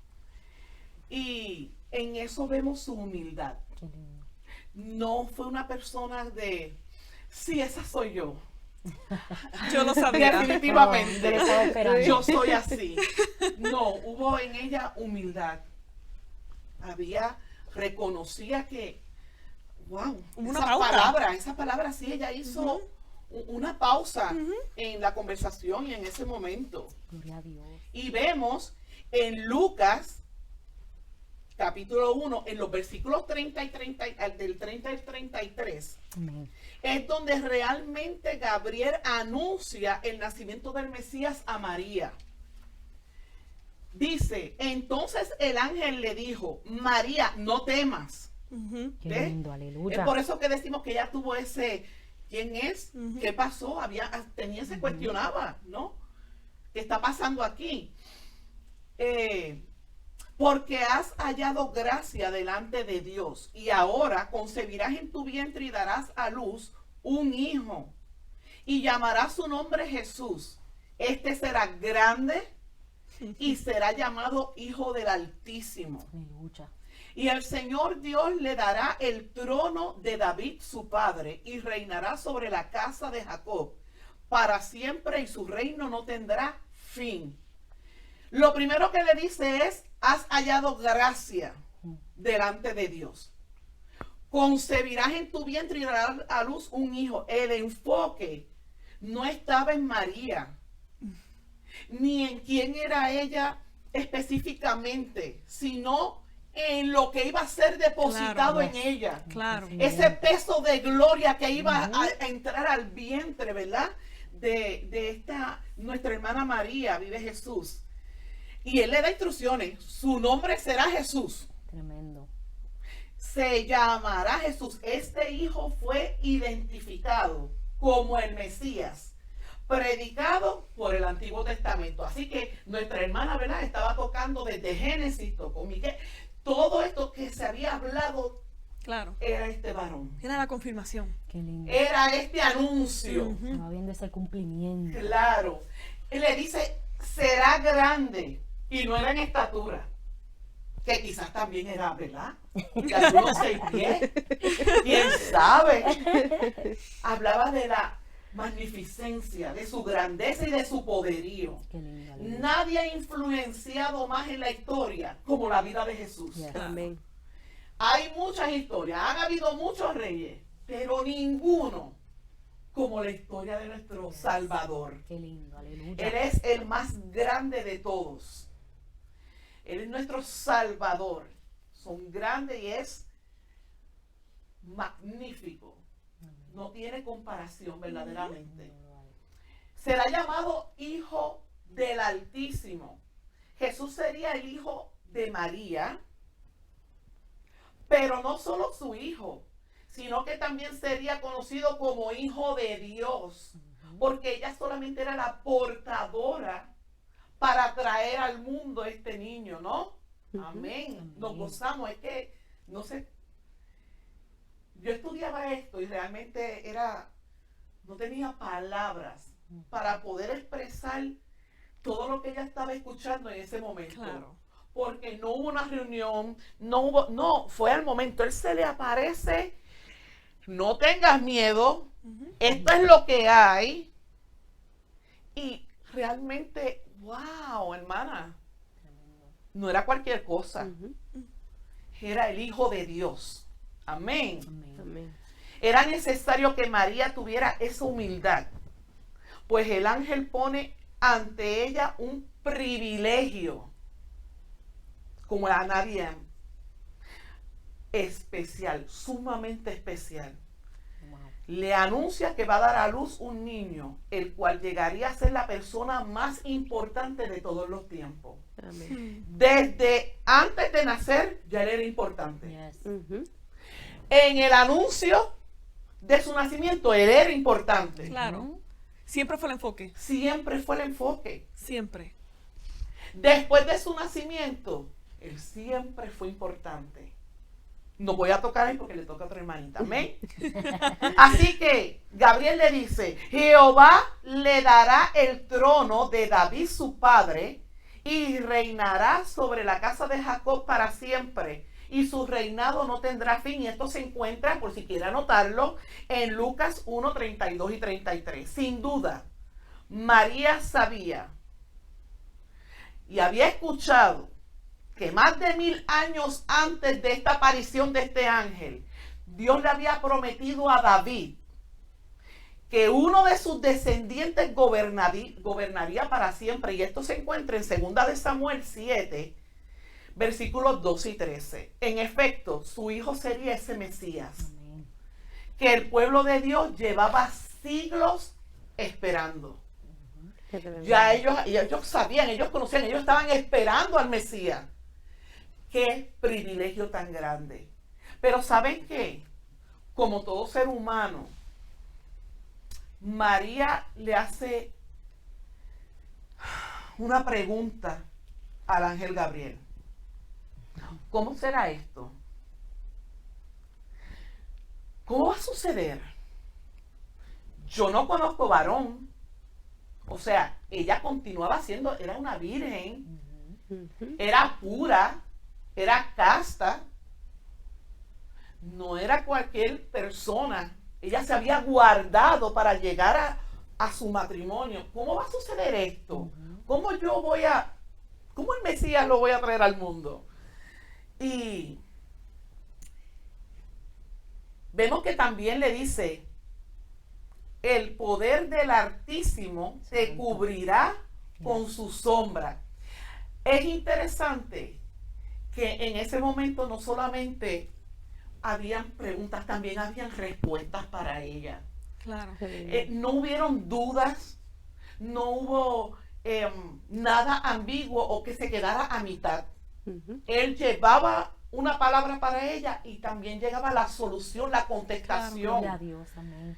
Y en eso vemos su humildad. Qué lindo. No fue una persona de, sí, esa soy yo. Yo lo sabía. Definitivamente. Yo estaba esperando. Yo soy así. No, hubo en ella humildad. Reconocía que, wow, Hubo una esa palabra sí, ella hizo una pausa en la conversación y en ese momento. Gloria a Dios. Y vemos en Lucas, capítulo 1, en los versículos 30 y 30, del 30 al 33, Amén. es donde realmente Gabriel anuncia el nacimiento del Mesías a María. Dice, entonces el ángel le dijo, María, no temas. Qué ¿Ve? lindo, Es aleluya. por eso que decimos que ella tuvo ese, ¿quién es? ¿Qué pasó? Se cuestionaba, ¿no? ¿Qué está pasando aquí? Porque has hallado gracia delante de Dios y ahora concebirás en tu vientre y darás a luz un hijo y llamarás su nombre Jesús. Este será grande y será llamado Hijo del Altísimo. Aleluya. Y el Señor Dios le dará el trono de David su padre y reinará sobre la casa de Jacob para siempre y su reino no tendrá fin. Lo primero que le dice es, has hallado gracia delante de Dios. Concebirás en tu vientre y darás a luz un hijo. El enfoque no estaba en María, ni en quién era ella específicamente, sino en lo que iba a ser depositado Claro. en ella. Claro. Ese peso de gloria que iba a entrar al vientre, ¿verdad? De esta, nuestra hermana María, vive Jesús. Y él le da instrucciones. Su nombre será Jesús. Tremendo. Se llamará Jesús. Este hijo fue identificado como el Mesías, predicado por el Antiguo Testamento. Así que nuestra hermana, ¿verdad? Estaba tocando desde Génesis, tocó Miqueas. Todo esto que se había hablado Claro. era este varón. Era la confirmación. Qué lindo. Era este anuncio. Estaba viendo ese cumplimiento. Claro. Él le dice, será grande. Y no era en estatura. Que quizás también era, ¿verdad? De algunos 6 pies. ¿Quién sabe? Hablaba de la magnificencia, de su grandeza y de su poderío. Qué lindo, aleluya. Nadie ha influenciado más en la historia como la vida de Jesús. Yes. Amén. Hay muchas historias, han habido muchos reyes, pero ninguno como la historia de nuestro Salvador. Qué lindo, Él aleluya. es el más grande de todos. Él es nuestro Salvador. Son grandes y es magnífico. No tiene comparación verdaderamente. Será llamado Hijo del Altísimo. Jesús sería el hijo de María, pero no solo su hijo, sino que también sería conocido como Hijo de Dios, porque ella solamente era la portadora para traer al mundo este niño, ¿no? Amén. Nos gozamos, es que, no sé, yo estudiaba esto y realmente no tenía palabras para poder expresar todo lo que ella estaba escuchando en ese momento. Claro. Porque no hubo una reunión, fue al momento. Él se le aparece, no tengas miedo, esto es lo que hay. Y realmente, wow, hermana, no era cualquier cosa. Era el Hijo de Dios. Amén. Amén. Amén. Era necesario que María tuviera esa humildad, pues el ángel pone ante ella un privilegio, como a nadie especial, sumamente especial. Wow. Le anuncia que va a dar a luz un niño, el cual llegaría a ser la persona más importante de todos los tiempos. Amén. Desde antes de nacer, ya él era importante. Yes. Ujú. En el anuncio de su nacimiento, él era importante. Claro. Siempre fue el enfoque. Siempre fue el enfoque. Siempre. Después de su nacimiento, él siempre fue importante. No voy a tocar ahí porque le toca a otra hermanita. Amén. Así que Gabriel le dice, Jehová le dará el trono de David su padre y reinará sobre la casa de Jacob para siempre. y su reinado no tendrá fin. Y esto se encuentra, por si quiere anotarlo, en Lucas 1, 32 y 33. Sin duda, María sabía y había escuchado que más de 1000 años antes de esta aparición de este ángel, Dios le había prometido a David que uno de sus descendientes gobernaría para siempre. Y esto se encuentra en 2 de Samuel 7, versículos 12 y 13. En efecto, su hijo sería ese Mesías, Amén. que el pueblo de Dios llevaba siglos esperando. Ya ellos sabían, ellos conocían, ellos estaban esperando al Mesías. Qué privilegio tan grande. Pero ¿saben qué? Como todo ser humano, María le hace una pregunta al ángel Gabriel. ¿Cómo será esto? ¿Cómo va a suceder? Yo no conozco varón. O sea, ella continuaba siendo, era una virgen, era pura, era casta, no era cualquier persona. Ella se había guardado para llegar a su matrimonio. ¿Cómo va a suceder esto? ¿Cómo el Mesías lo voy a traer al mundo? Y vemos que también le dice, el poder del Altísimo te cubrirá con su sombra. Es interesante que en ese momento no solamente habían preguntas, también habían respuestas para ella. Claro. No hubieron dudas, no hubo nada ambiguo o que se quedara a mitad. Él llevaba una palabra para ella y también llegaba la solución, la contestación. Gloria a Dios, amén.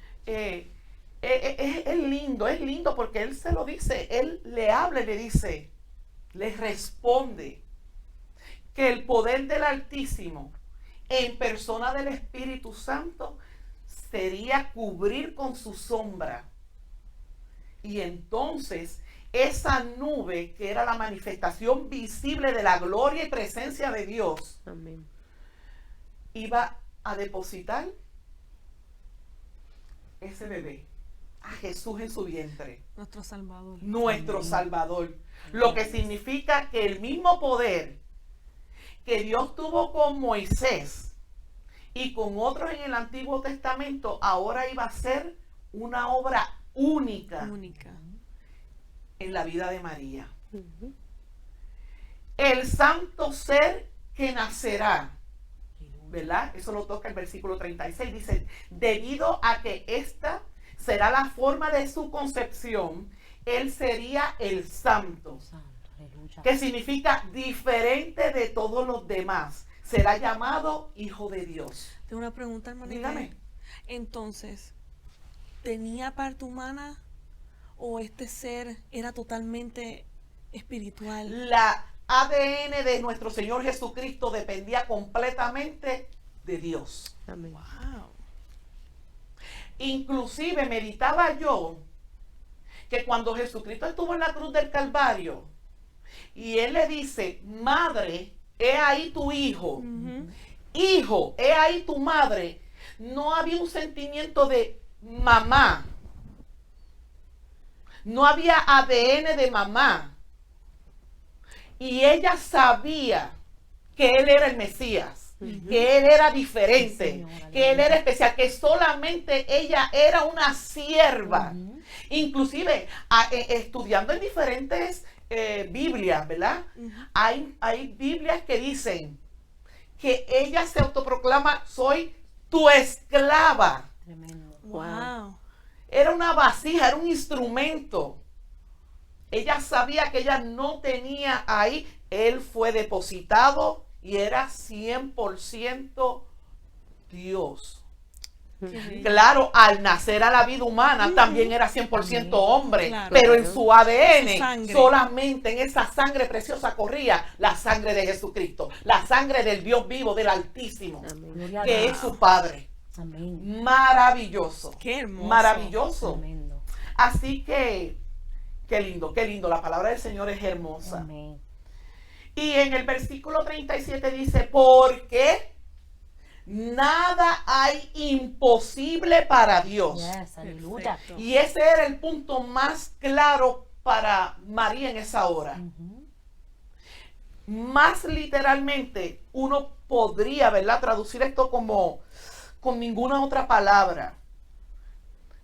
Es lindo porque él se lo dice, él le habla y le dice, le responde que el poder del Altísimo en persona del Espíritu Santo sería cubrir con su sombra. Y entonces esa nube, que era la manifestación visible de la gloria y presencia de Dios, Amén. iba a depositar ese bebé, a Jesús en su vientre, Nuestro Salvador. nuestro Salvador. Lo que significa que el mismo poder que Dios tuvo con Moisés y con otros en el Antiguo Testamento, ahora iba a ser una obra única en la vida de María. El santo ser que nacerá, ¿verdad? Eso lo toca el versículo 36. Dice, debido a que esta será la forma de su concepción, él sería el santo, que significa diferente de todos los demás. Será llamado Hijo de Dios. Tengo una pregunta, hermanita. Dígame. Entonces, ¿tenía parte humana o este ser era totalmente espiritual? La ADN de nuestro Señor Jesucristo dependía completamente de Dios. Amén. Wow. Inclusive meditaba yo que cuando Jesucristo estuvo en la cruz del Calvario y Él le dice, madre, he ahí tu hijo, hijo, he ahí tu madre, no había un sentimiento de mamá, no había ADN de mamá, y ella sabía que Él era el Mesías, que Él era diferente, Sí, señora, que Él era especial, que solamente ella era una sierva. Inclusive estudiando en diferentes Biblias, ¿verdad? Hay Biblias que dicen que ella se autoproclama, soy tu esclava. Tremendo. Wow. Era una vasija, era un instrumento. Ella sabía que ella no tenía ahí. Él fue depositado y era 100% Dios. Claro, al nacer a la vida humana también era 100% hombre, Claro. pero en su ADN Su sangre. solamente en esa sangre preciosa corría la sangre de Jesucristo, la sangre del Dios vivo, del Altísimo, Amén. Gloria a que Dios. es su Padre. Amén. Maravilloso. Qué hermoso. Maravilloso. Tremendo. Así que, qué lindo, la palabra del Señor es hermosa. Amén. Y en el versículo 37 dice, porque nada hay imposible para Dios. Yes, aleluya. Perfecto. Y ese era el punto más claro para María en esa hora. Más literalmente, uno podría, ¿verdad?, traducir esto como con ninguna otra palabra.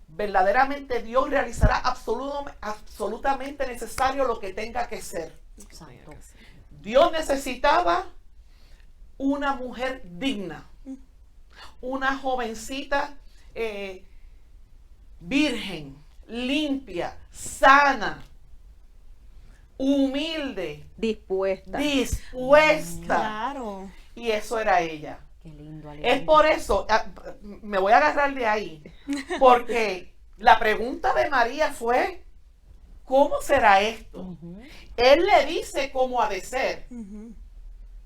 Verdaderamente Dios realizará absolutamente necesario lo que tenga que ser. Exacto. Dios necesitaba una mujer digna, una jovencita virgen, limpia, sana, humilde, Dispuesta. dispuesta. Claro. Y eso era ella. Qué lindo, aleluya. Es por eso, me voy a agarrar de ahí, porque la pregunta de María fue, ¿cómo será esto? Ujú. Él le dice cómo ha de ser. Ujú.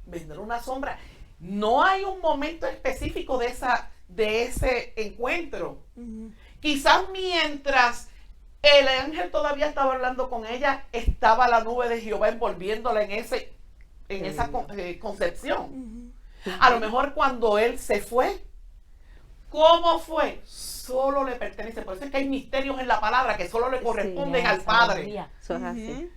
Vendrá una sombra. No hay un momento específico de ese encuentro. Ujú. Quizás mientras el ángel todavía estaba hablando con ella, estaba la nube de Jehová envolviéndola en esa concepción. Ujú. A lo mejor cuando él se fue, ¿cómo fue? Solo le pertenece. Por eso es que hay misterios en la palabra que solo le corresponden Yes, al Padre. aleluya. Eso es así.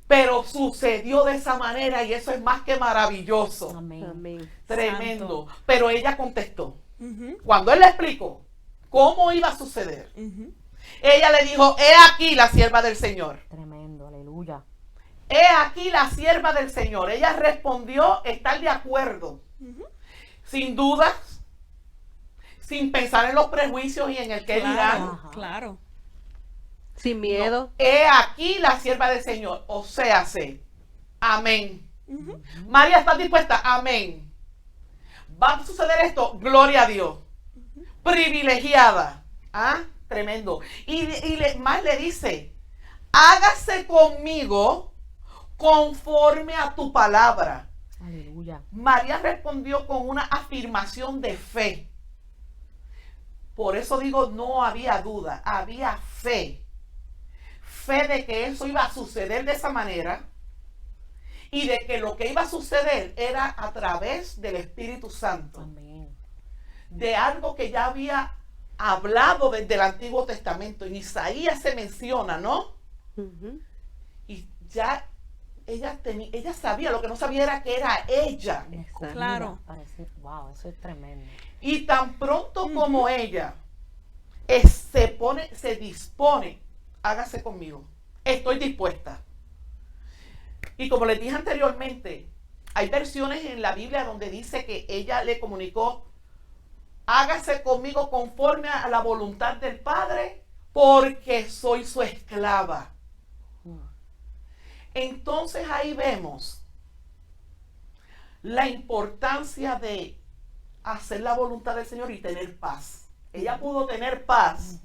Pero sucedió de esa manera y eso es más que maravilloso. Amén. Amén. Tremendo. Pero ella contestó. Ujú. Cuando él le explicó cómo iba a suceder, Ujú. ella le dijo, he aquí la sierva del Señor. Tremendo, aleluya. He aquí la sierva del Señor. Ella respondió estar de acuerdo. Sin dudas, sin pensar en los prejuicios y en el que dirán. Claro, Ajá. claro. Sin miedo. He aquí la sierva del Señor. O sea, amén. María, ¿estás dispuesta? Amén. ¿Va a suceder esto? Gloria a Dios. Privilegiada. ¿Ah? Tremendo. Y más le dice, hágase conmigo conforme a tu palabra. Aleluya. María respondió con una afirmación de fe. Por eso digo, no había duda, había fe. Fe de que eso iba a suceder de esa manera y de que lo que iba a suceder era a través del Espíritu Santo. Amén. De algo que ya había hablado desde el Antiguo Testamento. En Isaías se menciona, ¿no? Ujú. Y ya ella sabía, lo que no sabía era que era ella. Escogida. Claro. Wow, eso es tremendo. Y tan pronto como ella se dispone, hágase conmigo, estoy dispuesta. Y como les dije anteriormente, hay versiones en la Biblia donde dice que ella le comunicó, hágase conmigo conforme a la voluntad del Padre, porque soy su esclava. Entonces ahí vemos la importancia de hacer la voluntad del Señor y tener paz. Ella pudo tener paz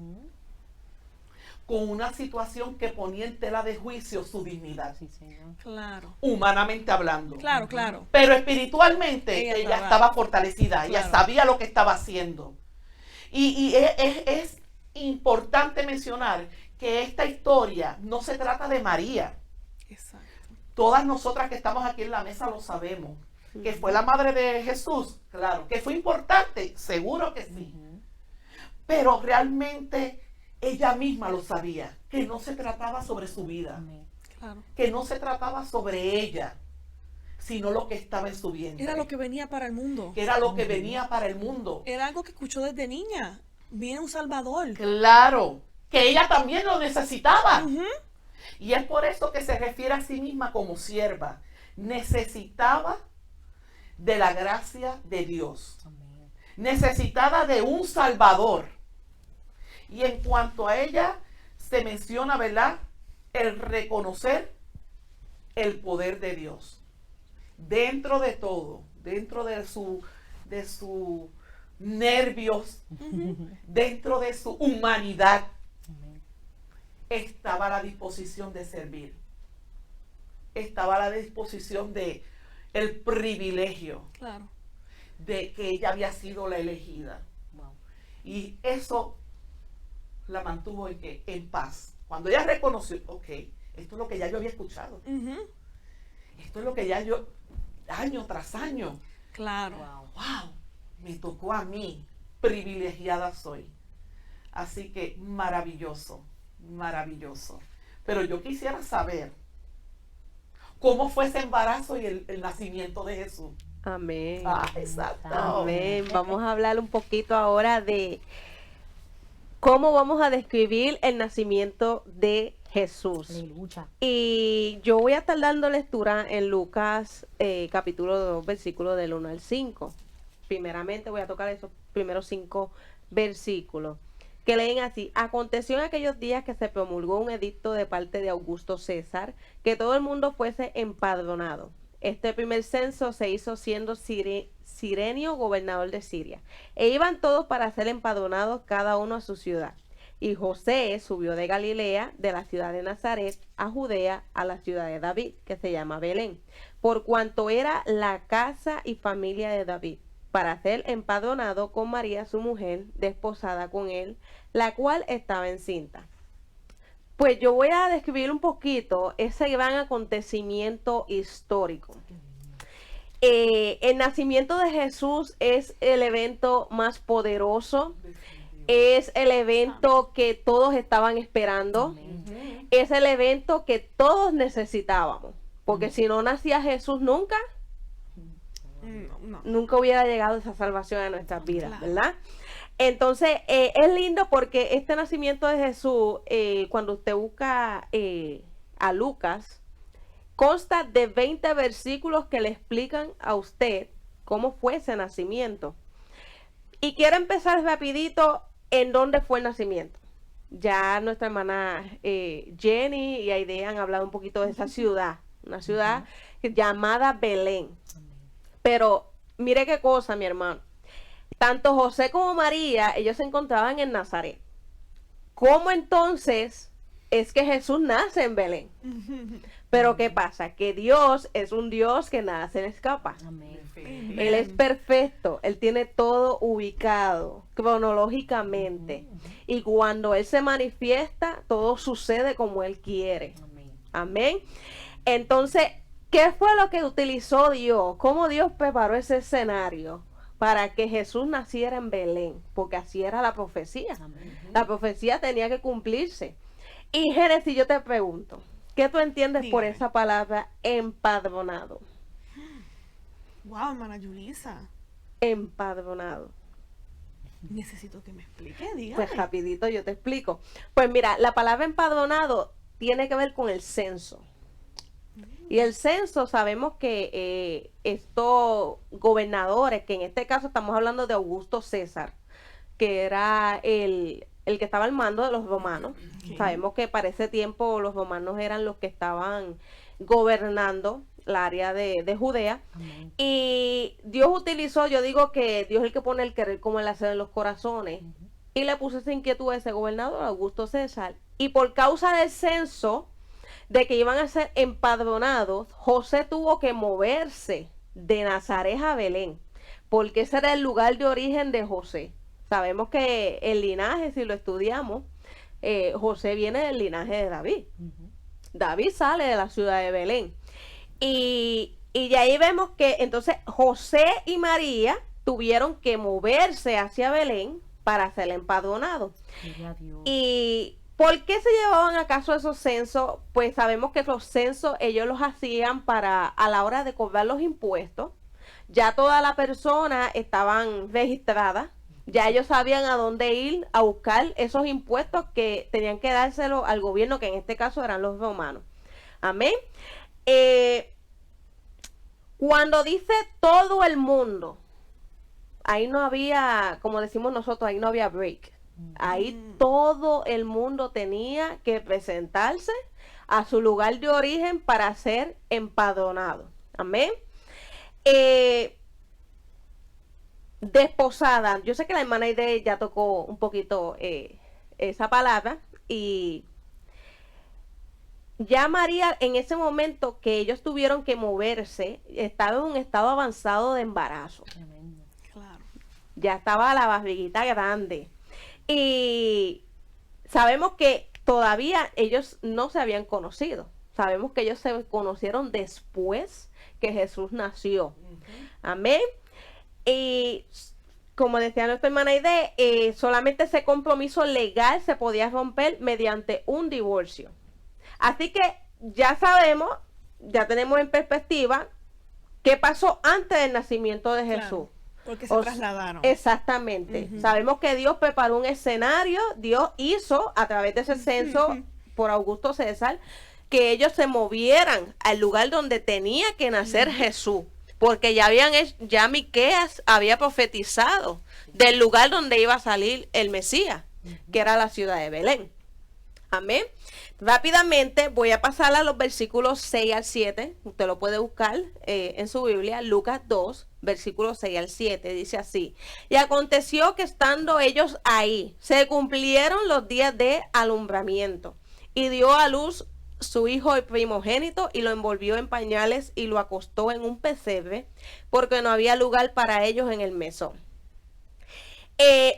con una situación que ponía en tela de juicio su dignidad, Sí, Señor. Claro. humanamente hablando. Claro, claro. Pero espiritualmente Ella ella estaba- estaba fortalecida, ella Claro. sabía lo que estaba haciendo. Y es importante mencionar que esta historia no se trata de María. Exacto. Todas nosotras que estamos aquí en la mesa lo sabemos. Que fue la madre de Jesús, claro. Que fue importante, seguro que sí. Pero realmente ella misma lo sabía, que no se trataba sobre su vida, Amén. Claro. que no se trataba sobre ella, sino lo que estaba en su vientre. Era lo que venía para el mundo. Que era lo que venía para el mundo. Era algo que escuchó desde niña. Viene un Salvador. Claro, que ella también lo necesitaba. Ujú. Y es por eso que se refiere a sí misma como sierva. Necesitaba de la gracia de Dios. Amén. Necesitada de un Salvador. Y en cuanto a ella, se menciona, ¿verdad?, el reconocer el poder de Dios. Dentro de todo, dentro de su nervios, dentro de su humanidad, Amén. estaba a la disposición de servir. Estaba a la disposición de el privilegio Claro. de que ella había sido la elegida. Wow. Y eso la mantuvo en paz. Cuando ella reconoció, ok, esto es lo que ya yo había escuchado. Ujú. esto es lo que ya yo, año tras año, Claro. wow, me tocó a mí, privilegiada soy. Así que maravilloso, maravilloso. Pero yo quisiera saber cómo fue ese embarazo y el nacimiento de Jesús. Amén. Ah, exacto. Amén. Vamos a hablar un poquito ahora de cómo vamos a describir el nacimiento de Jesús. Aleluya. Y yo voy a estar dando lectura en Lucas capítulo 2, versículos del 1 al 5. Primeramente voy a tocar esos primeros 5 versículos que leen así: aconteció en aquellos días que se promulgó un edicto de parte de Augusto César que todo el mundo fuese empadronado. Este primer censo se hizo siendo Cirenio gobernador de Siria, e iban todos para ser empadronados cada uno a su ciudad. Y José subió de Galilea, de la ciudad de Nazaret, a Judea, a la ciudad de David, que se llama Belén, por cuanto era la casa y familia de David, para ser empadronado con María su mujer, desposada con él, la cual estaba encinta. Pues yo voy a describir un poquito ese gran acontecimiento histórico. El nacimiento de Jesús es el evento más poderoso, es el evento que todos estaban esperando, es el evento que todos necesitábamos, porque si no nacía Jesús nunca hubiera llegado esa salvación a nuestras vidas, ¿verdad? Entonces, es lindo porque este nacimiento de Jesús, cuando usted busca a Lucas, consta de 20 versículos que le explican a usted cómo fue ese nacimiento. Y quiero empezar rapidito en dónde fue el nacimiento. Ya nuestra hermana Jenny y Aide han hablado un poquito de esa ciudad, una ciudad llamada Belén. Pero mire qué cosa, mi hermano. Tanto José como María, ellos se encontraban en Nazaret. ¿Cómo entonces es que Jesús nace en Belén? Pero ¿qué pasa? Que Dios es un Dios que nada se le escapa. Amén. Él es perfecto, Él tiene todo ubicado cronológicamente. Y cuando Él se manifiesta, todo sucede como Él quiere. Amén. Amén. Entonces, ¿qué fue lo que utilizó Dios? ¿Cómo Dios preparó ese escenario para que Jesús naciera en Belén? Porque así era la profecía. Amén. La profecía tenía que cumplirse. Y Génesis, yo te pregunto, ¿qué tú entiendes por Dígame. esa palabra empadronado? Wow, hermana Yulisa. Empadronado. Necesito que me explique, dígame. Pues rapidito yo te explico. Pues mira, la palabra empadronado tiene que ver con el censo. Y el censo, sabemos que estos gobernadores, que en este caso estamos hablando de Augusto César, que era el que estaba al mando de los romanos. Ok. Sabemos que para ese tiempo los romanos eran los que estaban gobernando la área de Judea. Amén. Y Dios utilizó, yo digo que Dios es el que pone el querer como el hacer en los corazones. Y le puso esa inquietud a ese gobernador, Augusto César. Y por causa del censo, de que iban a ser empadronados, José tuvo que moverse de Nazaret a Belén, porque ese era el lugar de origen de José. Sabemos que el linaje, si lo estudiamos, José viene del linaje de David. David sale de la ciudad de Belén. Y de ahí vemos que entonces José y María tuvieron que moverse hacia Belén para ser empadronados. Gloria a Dios. ¿Y por qué se llevaban a cabo esos censos? Pues sabemos que los censos ellos los hacían para a la hora de cobrar los impuestos. Ya toda la persona estaban registradas, ya ellos sabían a dónde ir a buscar esos impuestos que tenían que dárselo al gobierno, que en este caso eran los romanos. Amén. Cuando dice todo el mundo, ahí no había, como decimos nosotros, ahí no había break. Ahí todo el mundo tenía que presentarse a su lugar de origen para ser empadronado. Amén. Desposada. Yo sé que la hermana Aide ya tocó un poquito esa palabra. Y ya María, en ese momento que ellos tuvieron que moverse, estaba en un estado avanzado de embarazo. Tremendo. Claro. Ya estaba la barriguita grande. Y sabemos que todavía ellos no se habían conocido. Sabemos que ellos se conocieron después que Jesús nació. Amén. Y como decía nuestra hermana Aide, solamente ese compromiso legal se podía romper mediante un divorcio. Así que ya sabemos, ya tenemos en perspectiva qué pasó antes del nacimiento de Jesús. Claro, porque se trasladaron. Exactamente. Sabemos que Dios preparó un escenario, Dios hizo a través de ese censo por Augusto César que ellos se movieran al lugar donde tenía que nacer Jesús, porque ya Miqueas había profetizado del lugar donde iba a salir el Mesías, que era la ciudad de Belén. Amén. Rápidamente voy a pasar a los versículos 6 al 7. Usted lo puede buscar en su Biblia, Lucas 2, versículos 6 al 7. Dice así: y aconteció que estando ellos ahí, se cumplieron los días de alumbramiento, y dio a luz su hijo el primogénito, y lo envolvió en pañales y lo acostó en un pesebre, porque no había lugar para ellos en el mesón.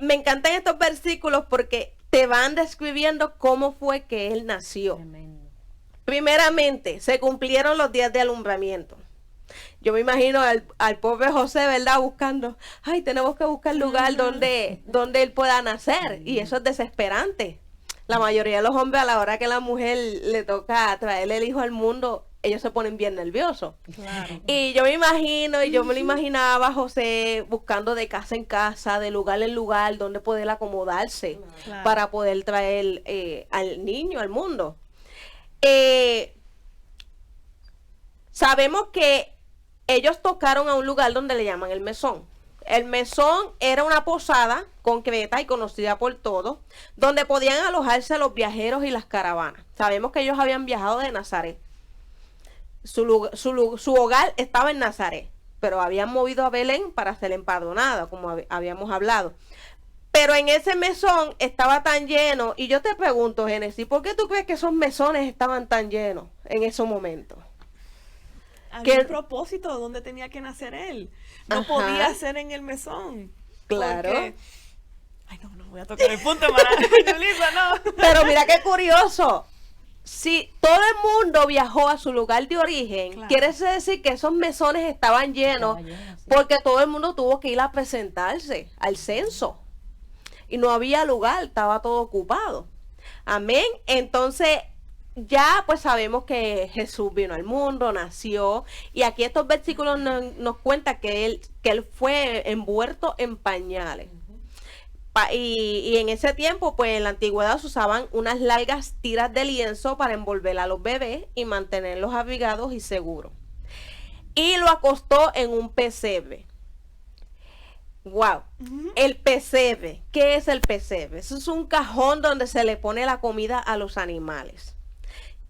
Me encantan estos versículos porque te van describiendo cómo fue que él nació. Tremendo. Primeramente, se cumplieron los días de alumbramiento. Yo me imagino al pobre José, ¿verdad? Buscando, ay, tenemos que buscar lugar donde él pueda nacer. Y eso es desesperante. La mayoría de los hombres, a la hora que la mujer le toca traerle el hijo al mundo, ellos se ponen bien nerviosos. Claro. Y yo me imagino, y yo me lo imaginaba a José buscando de casa en casa, de lugar en lugar, donde poder acomodarse Claro. para poder traer al niño al mundo. Sabemos que ellos tocaron a un lugar donde le llaman el mesón. El mesón era una posada concreta y conocida por todos, donde podían alojarse los viajeros y las caravanas. Sabemos que ellos habían viajado de Nazaret. Su hogar estaba en Nazaret, pero habían movido a Belén para ser empadronada, como habíamos hablado. Pero en ese mesón estaba tan lleno, y yo te pregunto, Génesis, ¿por qué tú crees que esos mesones estaban tan llenos en esos momentos? Había que- un propósito de dónde tenía que nacer él. No Ajá. podía ser en el mesón. Claro. Porque- Ay, no voy a tocar el punto para Yulisa, no. Pero mira qué curioso. Si todo el mundo viajó a su lugar de origen, Claro. quiere decir que esos mesones estaban llenos, Estaba lleno, sí. porque todo el mundo tuvo que ir a presentarse al censo. Y no había lugar, estaba todo ocupado. Amén. Entonces, ya pues sabemos que Jesús vino al mundo, nació, y aquí estos versículos nos cuentan que él fue envuelto en pañales. Y en ese tiempo, pues en la antigüedad se usaban unas largas tiras de lienzo para envolver a los bebés y mantenerlos abrigados y seguros. Y lo acostó en un pesebre. Wow. El pesebre. ¿Qué es el pesebre? Eso es un cajón donde se le pone la comida a los animales.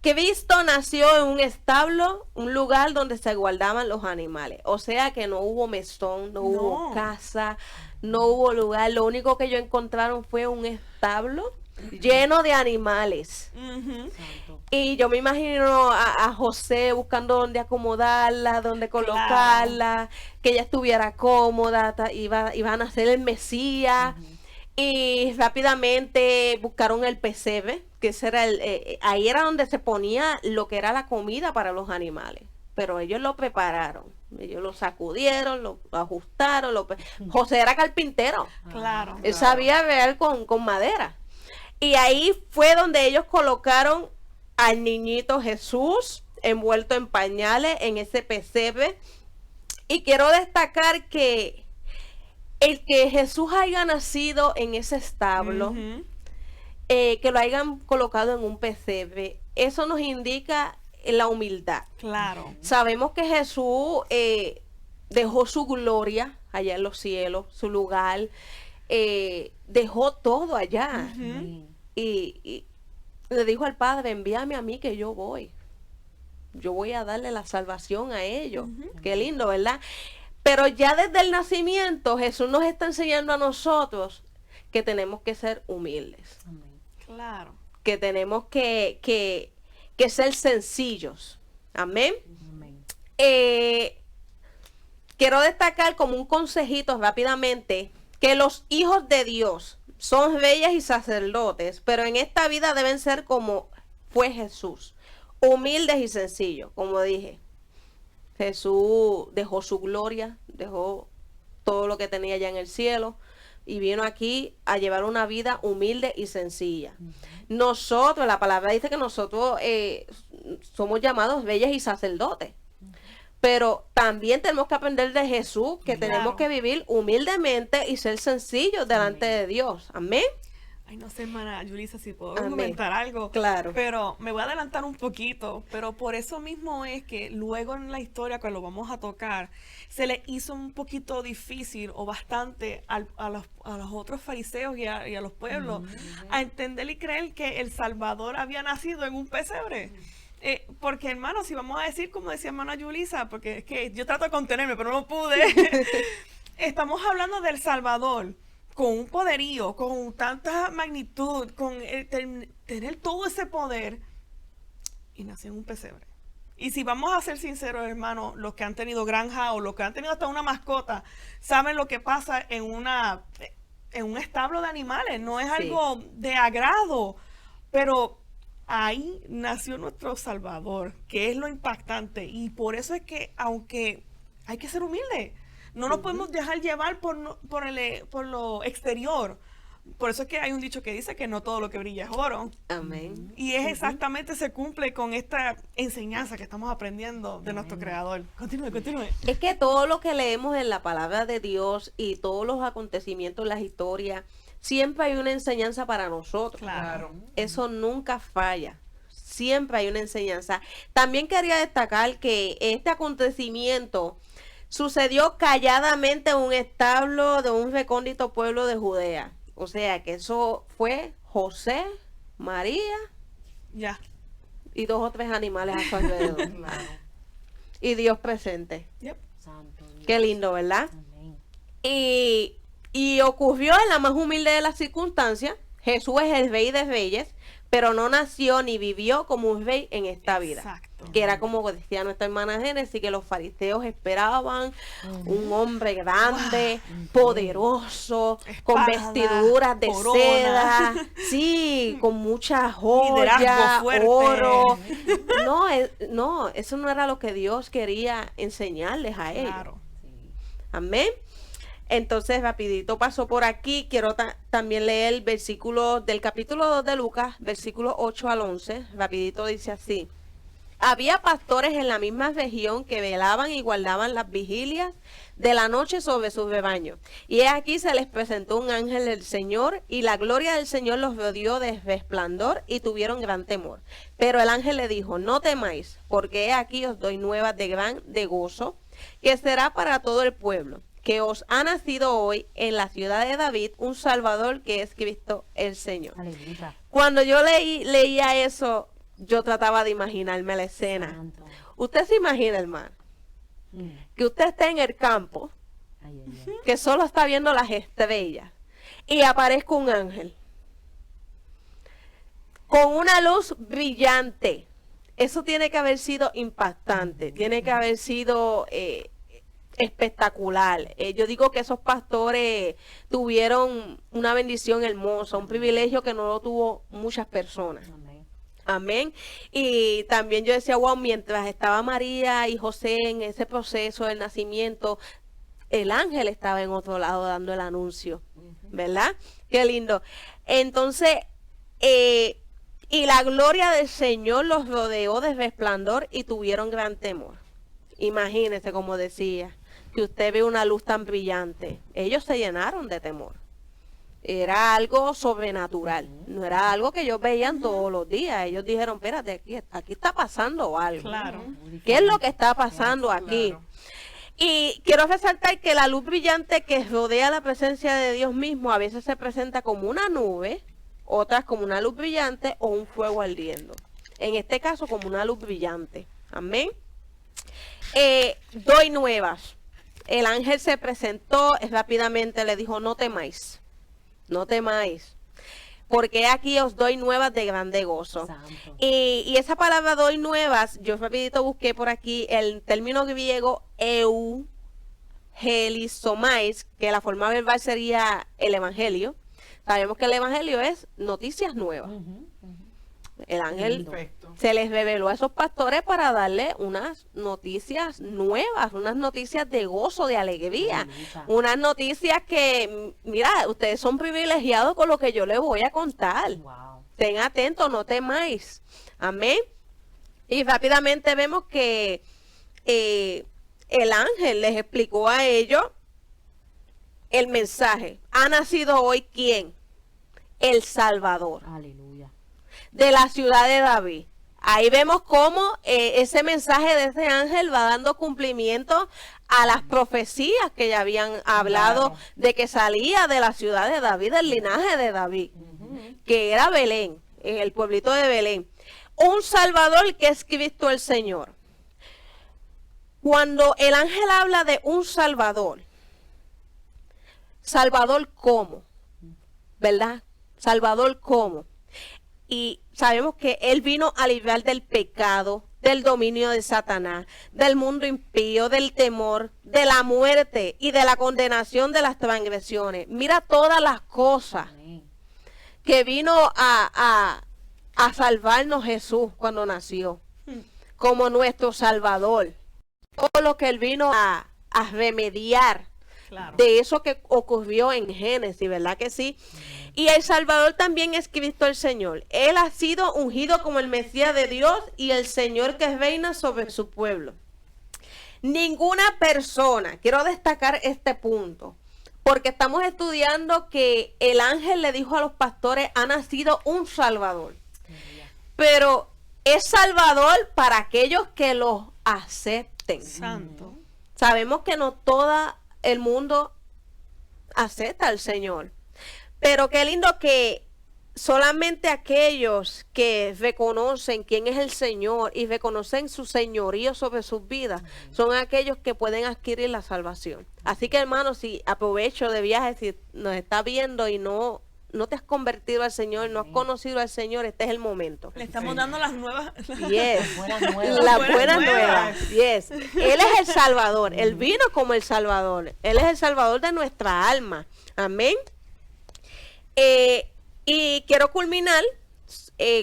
Cristo nació en un establo, un lugar donde se guardaban los animales. O sea que no hubo mesón, no hubo casa, no hubo lugar. Lo único que ellos encontraron fue un establo lleno de animales. Ujú. Y yo me imagino a José buscando dónde acomodarla, dónde colocarla, que ella estuviera cómoda, iba a nacer el Mesías. Y rápidamente buscaron el pesebre, que ese era ahí era donde se ponía lo que era la comida para los animales. Pero ellos lo prepararon, ellos lo sacudieron, lo ajustaron. José era carpintero, Claro. él sabía ver con madera. Y ahí fue donde ellos colocaron al niñito Jesús envuelto en pañales en ese pesebre. Y quiero destacar que el que Jesús haya nacido en ese establo, Ujú. que lo hayan colocado en un pesebre, eso nos indica la humildad. Claro. Sabemos que Jesús dejó su gloria allá en los cielos, su lugar, dejó todo allá. Amén. Y le dijo al Padre, envíame a mí que yo voy a darle la salvación a ellos. Qué lindo, ¿verdad? Pero ya desde el nacimiento Jesús nos está enseñando a nosotros que tenemos que ser humildes, Amén. Claro. que tenemos que ser sencillos. Amén. Amén. Quiero destacar como un consejito rápidamente que los hijos de Dios son reyes y sacerdotes, pero en esta vida deben ser como fue Jesús, humildes y sencillos, como dije. Jesús dejó su gloria, dejó todo lo que tenía ya en el cielo y vino aquí a llevar una vida humilde y sencilla. Nosotros, la palabra dice que nosotros somos llamados reyes y sacerdotes. Pero también tenemos que aprender de Jesús, que tenemos que vivir humildemente y ser sencillos delante de Dios. Amén. Ay, no sé, hermana Yulisa, si puedo Amén. comentar algo. Claro. Pero me voy a adelantar un poquito. Pero por eso mismo es que luego en la historia, que lo vamos a tocar, se le hizo un poquito difícil o bastante a los otros fariseos y a los pueblos a entender y creer que el Salvador había nacido en un pesebre. Porque, hermano, si vamos a decir, como decía hermana Yulisa, porque es que yo trato de contenerme, pero no pude. Estamos hablando del Salvador con un poderío, con tanta magnitud, con tener todo ese poder, y nació en un pesebre. Y si vamos a ser sinceros, hermano, los que han tenido granja o los que han tenido hasta una mascota, saben lo que pasa en un establo de animales. No es algo de agrado, pero ahí nació nuestro Salvador, que es lo impactante. Y por eso es que, aunque hay que ser humilde, no nos podemos dejar llevar por lo exterior. Por eso es que hay un dicho que dice que no todo lo que brilla es oro. Amén. Y es exactamente, se cumple con esta enseñanza que estamos aprendiendo de nuestro Creador. Continúe. Es que todo lo que leemos en la palabra de Dios y todos los acontecimientos, las historias, siempre hay una enseñanza para nosotros. Claro. Eso nunca falla. Siempre hay una enseñanza. También quería destacar que este acontecimiento sucedió calladamente en un establo de un recóndito pueblo de Judea. O sea que eso fue José, María Ya. y 2 o 3 animales a su alrededor. Y Dios presente. Yep. Santo Dios. Qué lindo, ¿verdad? Amén. Y ocurrió en la más humilde de las circunstancias. Jesús es el rey de reyes, pero no nació ni vivió como un rey en esta vida. Exacto. Que era como decía nuestra hermana Génesis, que los fariseos esperaban un hombre grande, poderoso, con Espada, vestiduras de corona. seda, sí, con muchas joyas, Liderazgo fuerte. oro. No, eso no era lo que Dios quería enseñarles a ellos. Claro. Amén. Entonces, rapidito paso por aquí. Quiero también leer el versículo del capítulo 2 de Lucas, versículos 8 al 11. Rapidito dice así. Había pastores en la misma región que velaban y guardaban las vigilias de la noche sobre sus rebaños. Y he aquí se les presentó un ángel del Señor, y la gloria del Señor los rodeó de resplandor, y tuvieron gran temor. Pero el ángel le dijo, no temáis, porque he aquí os doy nuevas de gozo, que será para todo el pueblo, que os ha nacido hoy en la ciudad de David un Salvador, que es Cristo el Señor. Aleluya. Cuando yo leía eso, yo trataba de imaginarme la escena. Santo. Usted se imagina, hermano, que usted esté en el campo, Ay, ay, ay. que solo está viendo las estrellas, y aparezca un ángel con una luz brillante. Eso tiene que haber sido impactante, tiene que haber sido espectacular. Yo digo que esos pastores tuvieron una bendición hermosa, un privilegio que no lo tuvo muchas personas. Amén. Amén. Y también yo decía, wow, mientras estaba María y José en ese proceso del nacimiento, el ángel estaba en otro lado dando el anuncio, ¿verdad? Qué lindo. Entonces, y la gloria del Señor los rodeó de resplandor y tuvieron gran temor. Imagínese, como decía, que usted ve una luz tan brillante. Ellos se llenaron de temor. Era algo sobrenatural, no era algo que ellos veían todos los días. Ellos dijeron, espérate, aquí está pasando algo. Claro. ¿Qué es lo que está pasando aquí? Claro. Y quiero resaltar que la luz brillante que rodea la presencia de Dios mismo a veces se presenta como una nube, otras como una luz brillante o un fuego ardiendo. En este caso como una luz brillante. Amén. Doy nuevas. El ángel se presentó, rápidamente le dijo, no temáis. No temáis, porque aquí os doy nuevas de grande gozo. Santo. Y esa palabra doy nuevas, yo rapidito busqué por aquí el término griego eugelisomais, que la forma verbal sería el evangelio. Sabemos que el evangelio es noticias nuevas. El ángel Perfecto. se les reveló a esos pastores para darle unas noticias nuevas, unas noticias de gozo, de alegría, Aleluya. unas noticias que, mira, ustedes son privilegiados con lo que yo les voy a contar. Wow. Estén atentos, no temáis. Amén. Y rápidamente vemos que el ángel les explicó a ellos el mensaje. Ha nacido hoy ¿quién? El Salvador Aleluya. de la ciudad de David. Ahí vemos cómo ese mensaje de ese ángel va dando cumplimiento a las profecías que ya habían hablado Claro. de que salía de la ciudad de David, del linaje de David, que era Belén, en el pueblito de Belén. Un Salvador que es Cristo el Señor. Cuando el ángel habla de un Salvador, ¿Salvador cómo? ¿Verdad? ¿Salvador cómo? Y sabemos que Él vino a librar del pecado, del dominio de Satanás, del mundo impío, del temor, de la muerte y de la condenación de las transgresiones. Mira todas las cosas Amén. que vino a salvarnos Jesús cuando nació, como nuestro Salvador. Todo lo que Él vino a remediar Claro. de eso que ocurrió en Génesis, ¿verdad que sí? Y el Salvador también es Cristo el Señor. Él ha sido ungido como el Mesías de Dios y el Señor que reina sobre su pueblo. Ninguna persona, quiero destacar este punto, porque estamos estudiando que el ángel le dijo a los pastores, ha nacido un Salvador. Pero es Salvador para aquellos que lo acepten. Santo. Sabemos que no todo el mundo acepta al Señor. Pero qué lindo que solamente aquellos que reconocen quién es el Señor y reconocen su señorío sobre sus vidas son aquellos que pueden adquirir la salvación. Así que, hermanos, si aprovecho de viaje, si nos está viendo y no te has convertido al Señor, no has conocido al Señor, este es el momento. Le estamos dando las nuevas. Yes. Buenas nuevas. La Buenas buena nuevas. nueva. Yes. Él es el Salvador. Él vino como el Salvador. Él es el Salvador de nuestra alma. Amén. Y quiero culminar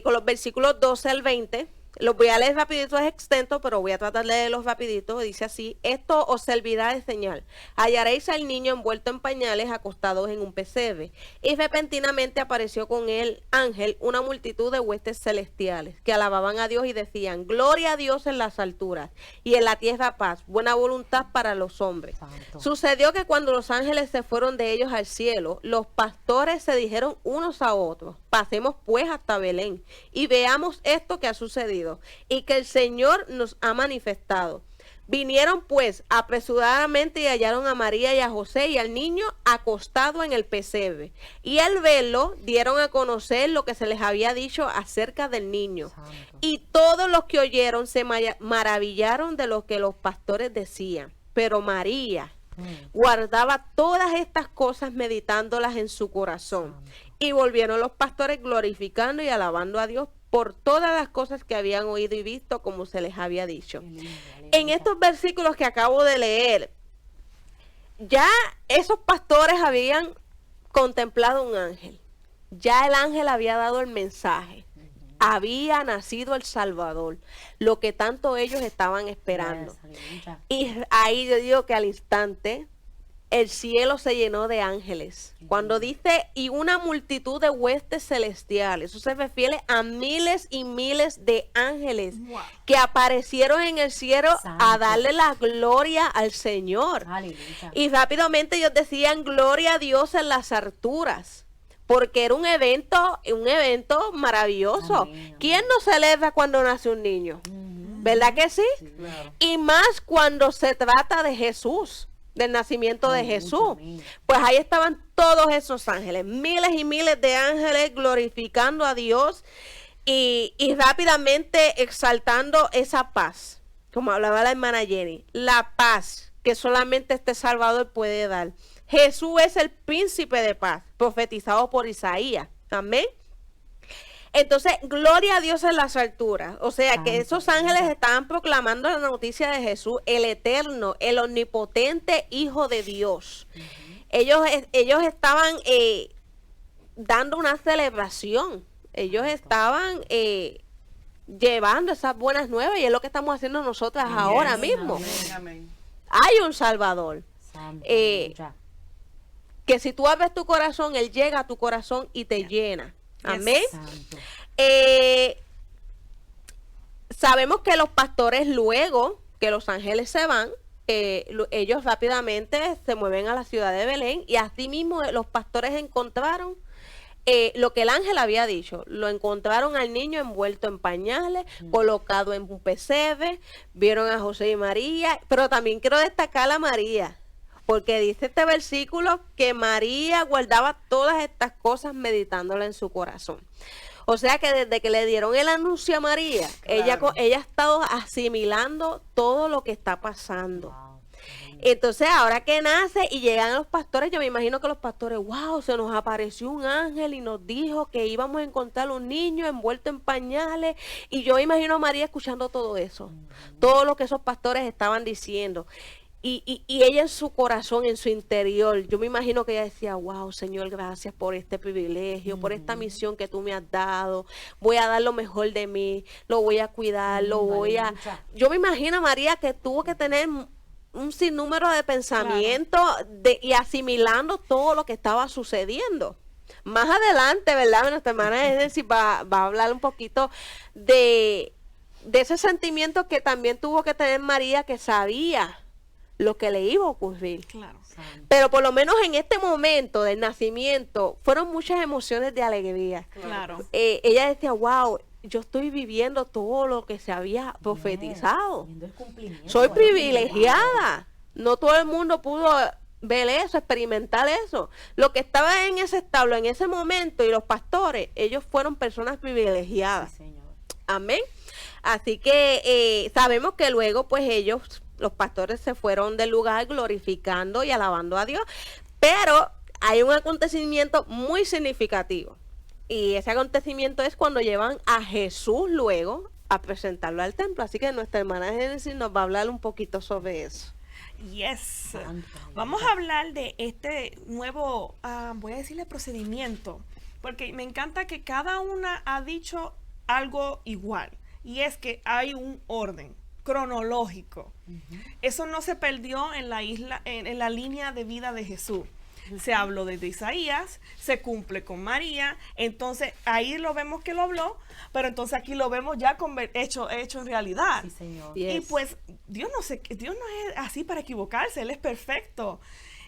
con los versículos 12 al 20. Los voy a leer rapidito, es extenso, pero voy a tratar de leerlos rapidito. Dice así: esto os servirá de señal. Hallaréis al niño envuelto en pañales, acostados en un pesebre. Y repentinamente apareció con el ángel una multitud de huestes celestiales, que alababan a Dios y decían: gloria a Dios en las alturas, y en la tierra paz, buena voluntad para los hombres. Santo. Sucedió que cuando los ángeles se fueron de ellos al cielo, los pastores se dijeron unos a otros: pasemos pues hasta Belén y veamos esto que ha sucedido y que el Señor nos ha manifestado. Vinieron pues apresuradamente y hallaron a María y a José y al niño acostado en el pesebre. Y al verlo dieron a conocer lo que se les había dicho acerca del niño. Santo. Y todos los que oyeron se maravillaron de lo que los pastores decían. Pero María guardaba todas estas cosas meditándolas en su corazón. Y volvieron los pastores glorificando y alabando a Dios por todas las cosas que habían oído y visto como se les había dicho. Qué lindo, En aleluya. estos versículos que acabo de leer, ya esos pastores habían contemplado un ángel. Ya el ángel había dado el mensaje. Había nacido el Salvador, lo que tanto ellos estaban esperando. Yes, aleluya. Y ahí yo digo que al instante el cielo se llenó de ángeles. Cuando dice, y una multitud de huestes celestiales, eso se refiere a miles y miles de ángeles Wow. que aparecieron en el cielo a Santo. darle la gloria al Señor. Aleluya. Y rápidamente ellos decían, gloria a Dios en las alturas. Porque era un evento maravilloso. Amén, amén. ¿Quién no celebra cuando nace un niño? ¿Verdad que sí? Claro. Y más cuando se trata de Jesús, del nacimiento de Aleluya, Jesús. amén. Pues ahí estaban todos esos ángeles, miles y miles de ángeles glorificando a Dios y rápidamente exaltando esa paz, como hablaba la hermana Jenny, la paz que solamente este Salvador puede dar. Jesús es el príncipe de paz, profetizado por Isaías. Amén. Entonces, gloria a Dios en las alturas. O sea, que Santo, esos ángeles estaban proclamando la noticia de Jesús, el eterno, el omnipotente Hijo de Dios. Ellos estaban dando una celebración Ellos estaban llevando esas buenas nuevas y es lo que estamos haciendo nosotras ahora mismo. Amén. Hay un Salvador. Santo, aleluya. Que si tú abres tu corazón, Él llega a tu corazón y te llena. Amén. Santo. Sabemos que los pastores, luego que los ángeles se van, ellos rápidamente se mueven a la ciudad de Belén y así mismo los pastores encontraron lo que el ángel había dicho. Lo encontraron al niño envuelto en pañales, colocado en un pesebre, vieron a José y María, pero también quiero destacar a María, porque dice este versículo que María guardaba todas estas cosas meditándola en su corazón. O sea que desde que le dieron el anuncio a María, Claro. ella ha estado asimilando todo lo que está pasando. Wow. Entonces, ahora que nace y llegan los pastores, yo me imagino que los pastores, wow, se nos apareció un ángel y nos dijo que íbamos a encontrar un niño envuelto en pañales. Y yo imagino a María escuchando todo eso, todo lo que esos pastores estaban diciendo. Y ella en su corazón, en su interior, yo me imagino que ella decía, wow, Señor, gracias por este privilegio, por esta misión que tú me has dado. Voy a dar lo mejor de mí, lo voy a cuidar, lo voy a... Aleluya. Yo me imagino a María que tuvo que tener un sinnúmero de pensamientos y asimilando todo lo que estaba sucediendo. Más adelante, ¿verdad? Nuestra hermana Edith va a hablar un poquito de ese sentimiento que también tuvo que tener María, que sabía lo que le iba a ocurrir. Claro. Santo. Pero por lo menos en este momento del nacimiento fueron muchas emociones de alegría. Claro. Ella decía, wow, yo estoy viviendo todo lo que se había profetizado. Viendo el cumplimiento. Soy Wow. privilegiada. No todo el mundo pudo ver eso, experimentar eso. Lo que estaba en ese establo en ese momento y los pastores, ellos fueron personas privilegiadas. Sí, Señor. Amén. Así que sabemos que luego pues ellos, los pastores, se fueron del lugar glorificando y alabando a Dios. Pero hay un acontecimiento muy significativo. Y ese acontecimiento es cuando llevan a Jesús luego a presentarlo al templo. Así que nuestra hermana Génesis nos va a hablar un poquito sobre eso. Yes. Santo, Vamos a hablar de este nuevo, voy a decirle procedimiento, porque me encanta que cada una ha dicho algo igual, y es que hay un orden cronológico. Eso no se perdió en la isla, en la línea de vida de Jesús. Se habló desde Isaías, se cumple con María, entonces ahí lo vemos que lo habló, pero entonces aquí lo vemos ya hecho en realidad. Sí, Señor. Yes. Y pues Dios no es así para equivocarse, Él es perfecto.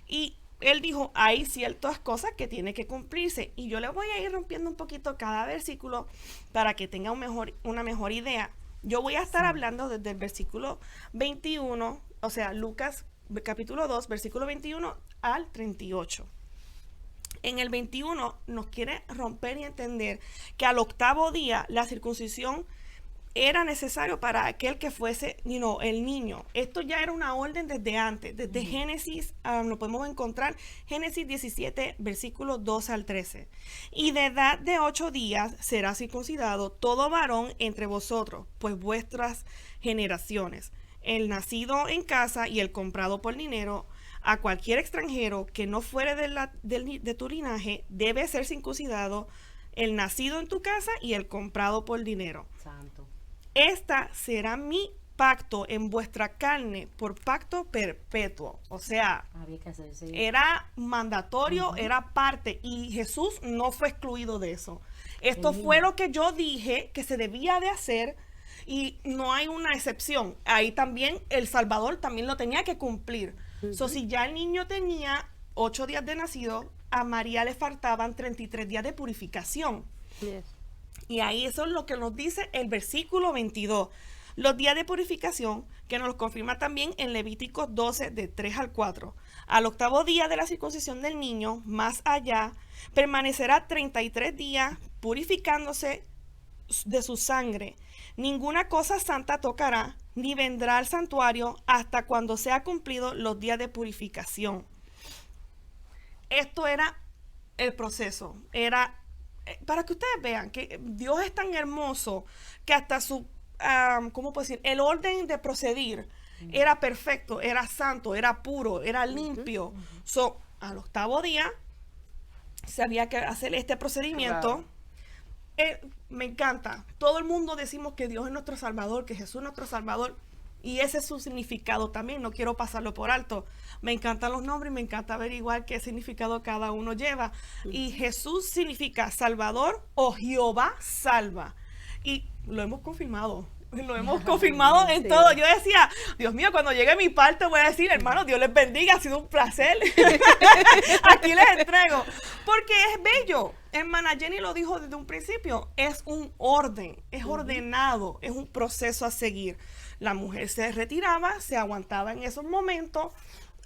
Y Él dijo, hay ciertas cosas que tienen que cumplirse. Y yo le voy a ir rompiendo un poquito cada versículo para que tenga una mejor idea. Yo voy a estar hablando desde el versículo 21, o sea, Lucas capítulo 2, versículo 21 al 38. En el 21 nos quiere romper y entender que al octavo día la circuncisión era necesario para aquel que fuese el niño. Esto ya era una orden desde antes, desde Génesis, lo podemos encontrar, Génesis 17, versículos 2 al 13. Y de edad de 8 días será circuncidado todo varón entre vosotros, pues vuestras generaciones, el nacido en casa y el comprado por dinero, a cualquier extranjero que no fuere de tu linaje, debe ser circuncidado, el nacido en tu casa y el comprado por dinero. Santo. Esta será mi pacto en vuestra carne por pacto perpetuo. O sea, Había que hacer, sí. era mandatorio, era parte, y Jesús no fue excluido de eso. Esto fue lo que yo dije que se debía de hacer y no hay una excepción. Ahí también el Salvador también lo tenía que cumplir. So, si ya el niño tenía 8 días de nacido, a María le faltaban 33 días de purificación. Yes. Y ahí eso es lo que nos dice el versículo 22. Los días de purificación, que nos los confirma también en Levíticos 12, de 3 al 4. Al octavo día de la circuncisión del niño, más allá, permanecerá 33 días purificándose de su sangre. Ninguna cosa santa tocará, ni vendrá al santuario hasta cuando sea cumplido los días de purificación. Esto era el proceso. Era para que ustedes vean que Dios es tan hermoso que hasta su, ¿cómo puedo decir? El orden de proceder era perfecto, era santo, era puro, era limpio. So, al octavo día se había que hacer este procedimiento. Claro. Me encanta. Todo el mundo decimos que Dios es nuestro Salvador, que Jesús es nuestro Salvador. Y ese es su significado también, no quiero pasarlo por alto. Me encantan los nombres y me encanta averiguar qué significado cada uno lleva. Y Jesús significa Salvador o Jehová salva. Y lo hemos confirmado. Lo hemos confirmado en todo. Yo decía, Dios mío, cuando llegue mi parte voy a decir, hermano, Dios les bendiga, ha sido un placer. Aquí les entrego. Porque es bello. Hermana Jenny lo dijo desde un principio, es un orden, es ordenado, es un proceso a seguir. La mujer se retiraba, se aguantaba en esos momentos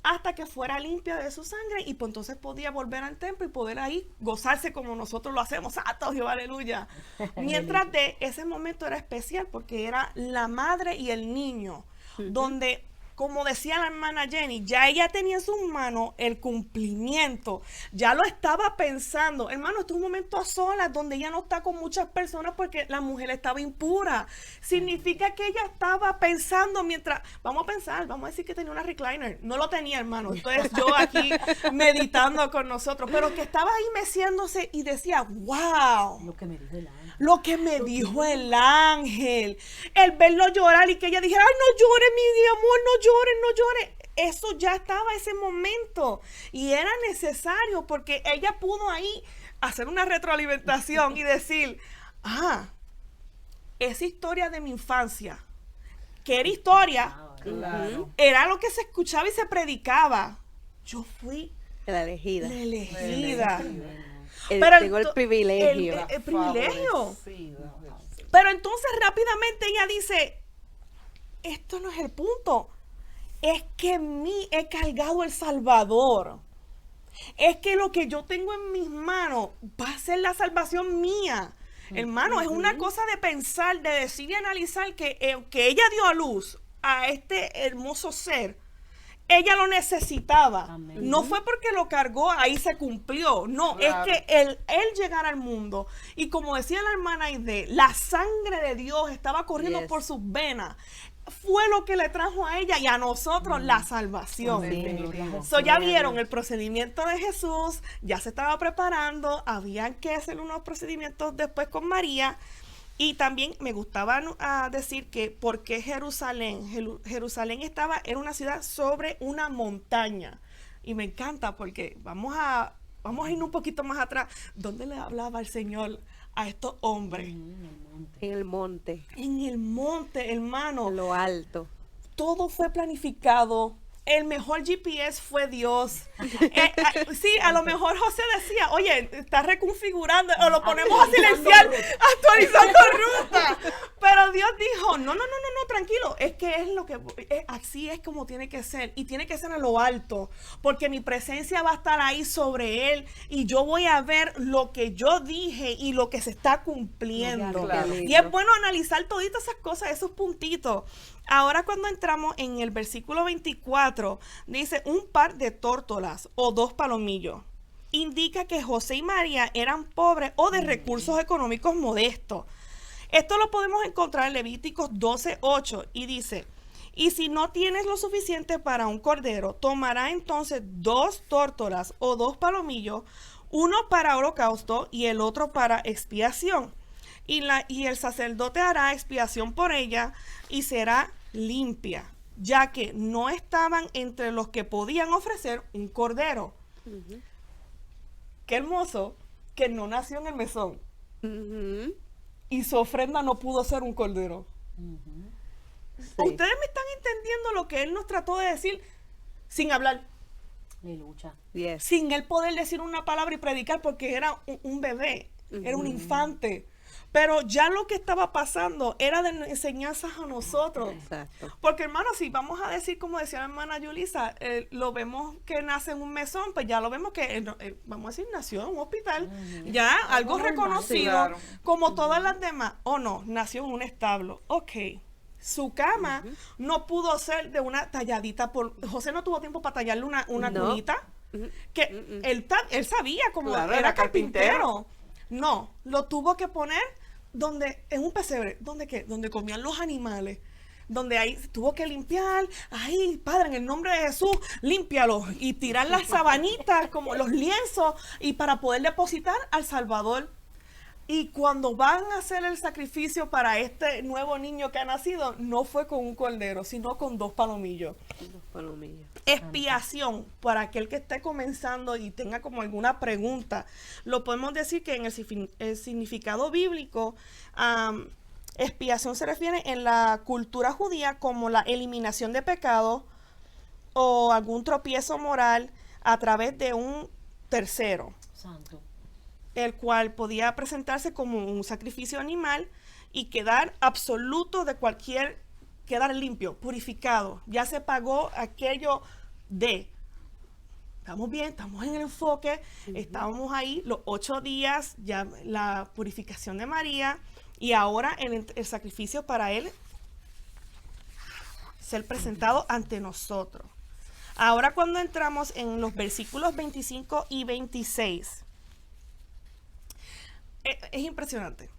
hasta que fuera limpia de su sangre y pues entonces podía volver al templo y poder ahí gozarse como nosotros lo hacemos. ¡Santo Jehová, aleluya! Mientras de ese momento era especial porque era la madre y el niño, donde, como decía la hermana Jenny, ya ella tenía en sus manos el cumplimiento, ya lo estaba pensando. Hermano, esto es un momento a solas donde ella no está con muchas personas porque la mujer estaba impura. Significa que ella estaba pensando mientras, vamos a decir que tenía una recliner, no lo tenía, hermano, entonces yo aquí meditando con nosotros, pero que estaba ahí meciéndose y decía, wow, Lo que me dijo el ángel. lo que me dijo el ángel, el verlo llorar y que ella dijera, ay, no llores, mi amor, no llores, no llores. Eso ya estaba ese momento y era necesario porque ella pudo ahí hacer una retroalimentación y decir, esa historia de mi infancia, que era historia, Claro. era lo que se escuchaba y se predicaba. Yo fui La elegida. la elegida. Tengo el privilegio. El privilegio. Favorecida. Pero entonces rápidamente ella dice, esto no es el punto, es que en mí he cargado el Salvador. Es que lo que yo tengo en mis manos va a ser la salvación mía. Hermano, es una cosa de pensar, de decir y analizar que ella dio a luz a este hermoso ser. Ella lo necesitaba. Amén. No fue porque lo cargó, ahí se cumplió. No, Claro. es que él llegar al mundo. Y como decía la hermana Aide, la sangre de Dios estaba corriendo Yes. por sus venas. Fue lo que le trajo a ella y a nosotros la salvación. Definitivo. So, ya vieron el procedimiento de Jesús, ya se estaba preparando, habían que hacer unos procedimientos después con María. Y también me gustaba decir que por qué Jerusalén. Jerusalén era una ciudad sobre una montaña. Y me encanta porque vamos a ir un poquito más atrás. ¿Dónde le hablaba el Señor a estos hombres? En el monte, En el monte, hermano. en lo alto. Todo fue planificado. El mejor GPS fue Dios. Sí, a lo mejor José decía, oye, está reconfigurando, o lo ponemos a silenciar, actualizando ruta. Pero Dios dijo, no, tranquilo, es que es lo que, así es como tiene que ser. Y tiene que ser a lo alto, porque mi presencia va a estar ahí sobre él, y yo voy a ver lo que yo dije y lo que se está cumpliendo. Claro. Y es bueno analizar todas esas cosas, esos puntitos. Ahora cuando entramos en el versículo 24, dice un par de tórtolas o 2 palomillos. Indica que José y María eran pobres o de recursos económicos modestos. Esto lo podemos encontrar en Levíticos 12:8 y dice, y si no tienes lo suficiente para un cordero, tomará entonces 2 tórtolas o 2 palomillos, uno para holocausto y el otro para expiación. Y el sacerdote hará expiación por ella y será limpia, ya que no estaban entre los que podían ofrecer un cordero. Qué hermoso que no nació en el mesón Ujú. y su ofrenda no pudo ser un cordero. Sí. Ustedes me están entendiendo lo que él nos trató de decir sin hablar, Aleluya. Yes. sin él poder decir una palabra y predicar porque era un bebé, era un infante. Pero ya lo que estaba pasando era de enseñanzas a nosotros. Exacto. Porque, hermano, si vamos a decir, como decía la hermana Yulisa, lo vemos que nace en un mesón, pues ya lo vemos que, vamos a decir, nació en un hospital, ya algo normal. reconocido, Sí, claro. como todas las demás. O no, nació en un establo. Ok. Su cama no pudo ser de una talladita. José no tuvo tiempo para tallarle una No. cunita. Que él sabía como Claro, era era carpintero. carpintero. No, lo tuvo que poner en un pesebre, donde comían los animales, donde ahí tuvo que limpiar, ay, Padre, en el nombre de Jesús, límpialos, y tirar las sabanitas, como los lienzos, y para poder depositar al Salvador. Y cuando van a hacer el sacrificio para este nuevo niño que ha nacido, no fue con un cordero, sino con 2 palomillos. Los palomillos. Expiación, para aquel que esté comenzando y tenga como alguna pregunta, lo podemos decir que en el significado bíblico, expiación se refiere en la cultura judía como la eliminación de pecado o algún tropiezo moral a través de un tercero, Santo. el cual podía presentarse como un sacrificio animal y quedar absoluto de quedar limpio, purificado. Ya se pagó aquello de, estamos bien, estamos en el enfoque, estábamos ahí los 8 días, ya la purificación de María, y ahora el sacrificio para él ser presentado ante nosotros. Ahora cuando entramos en los versículos 25 y 26, es impresionante,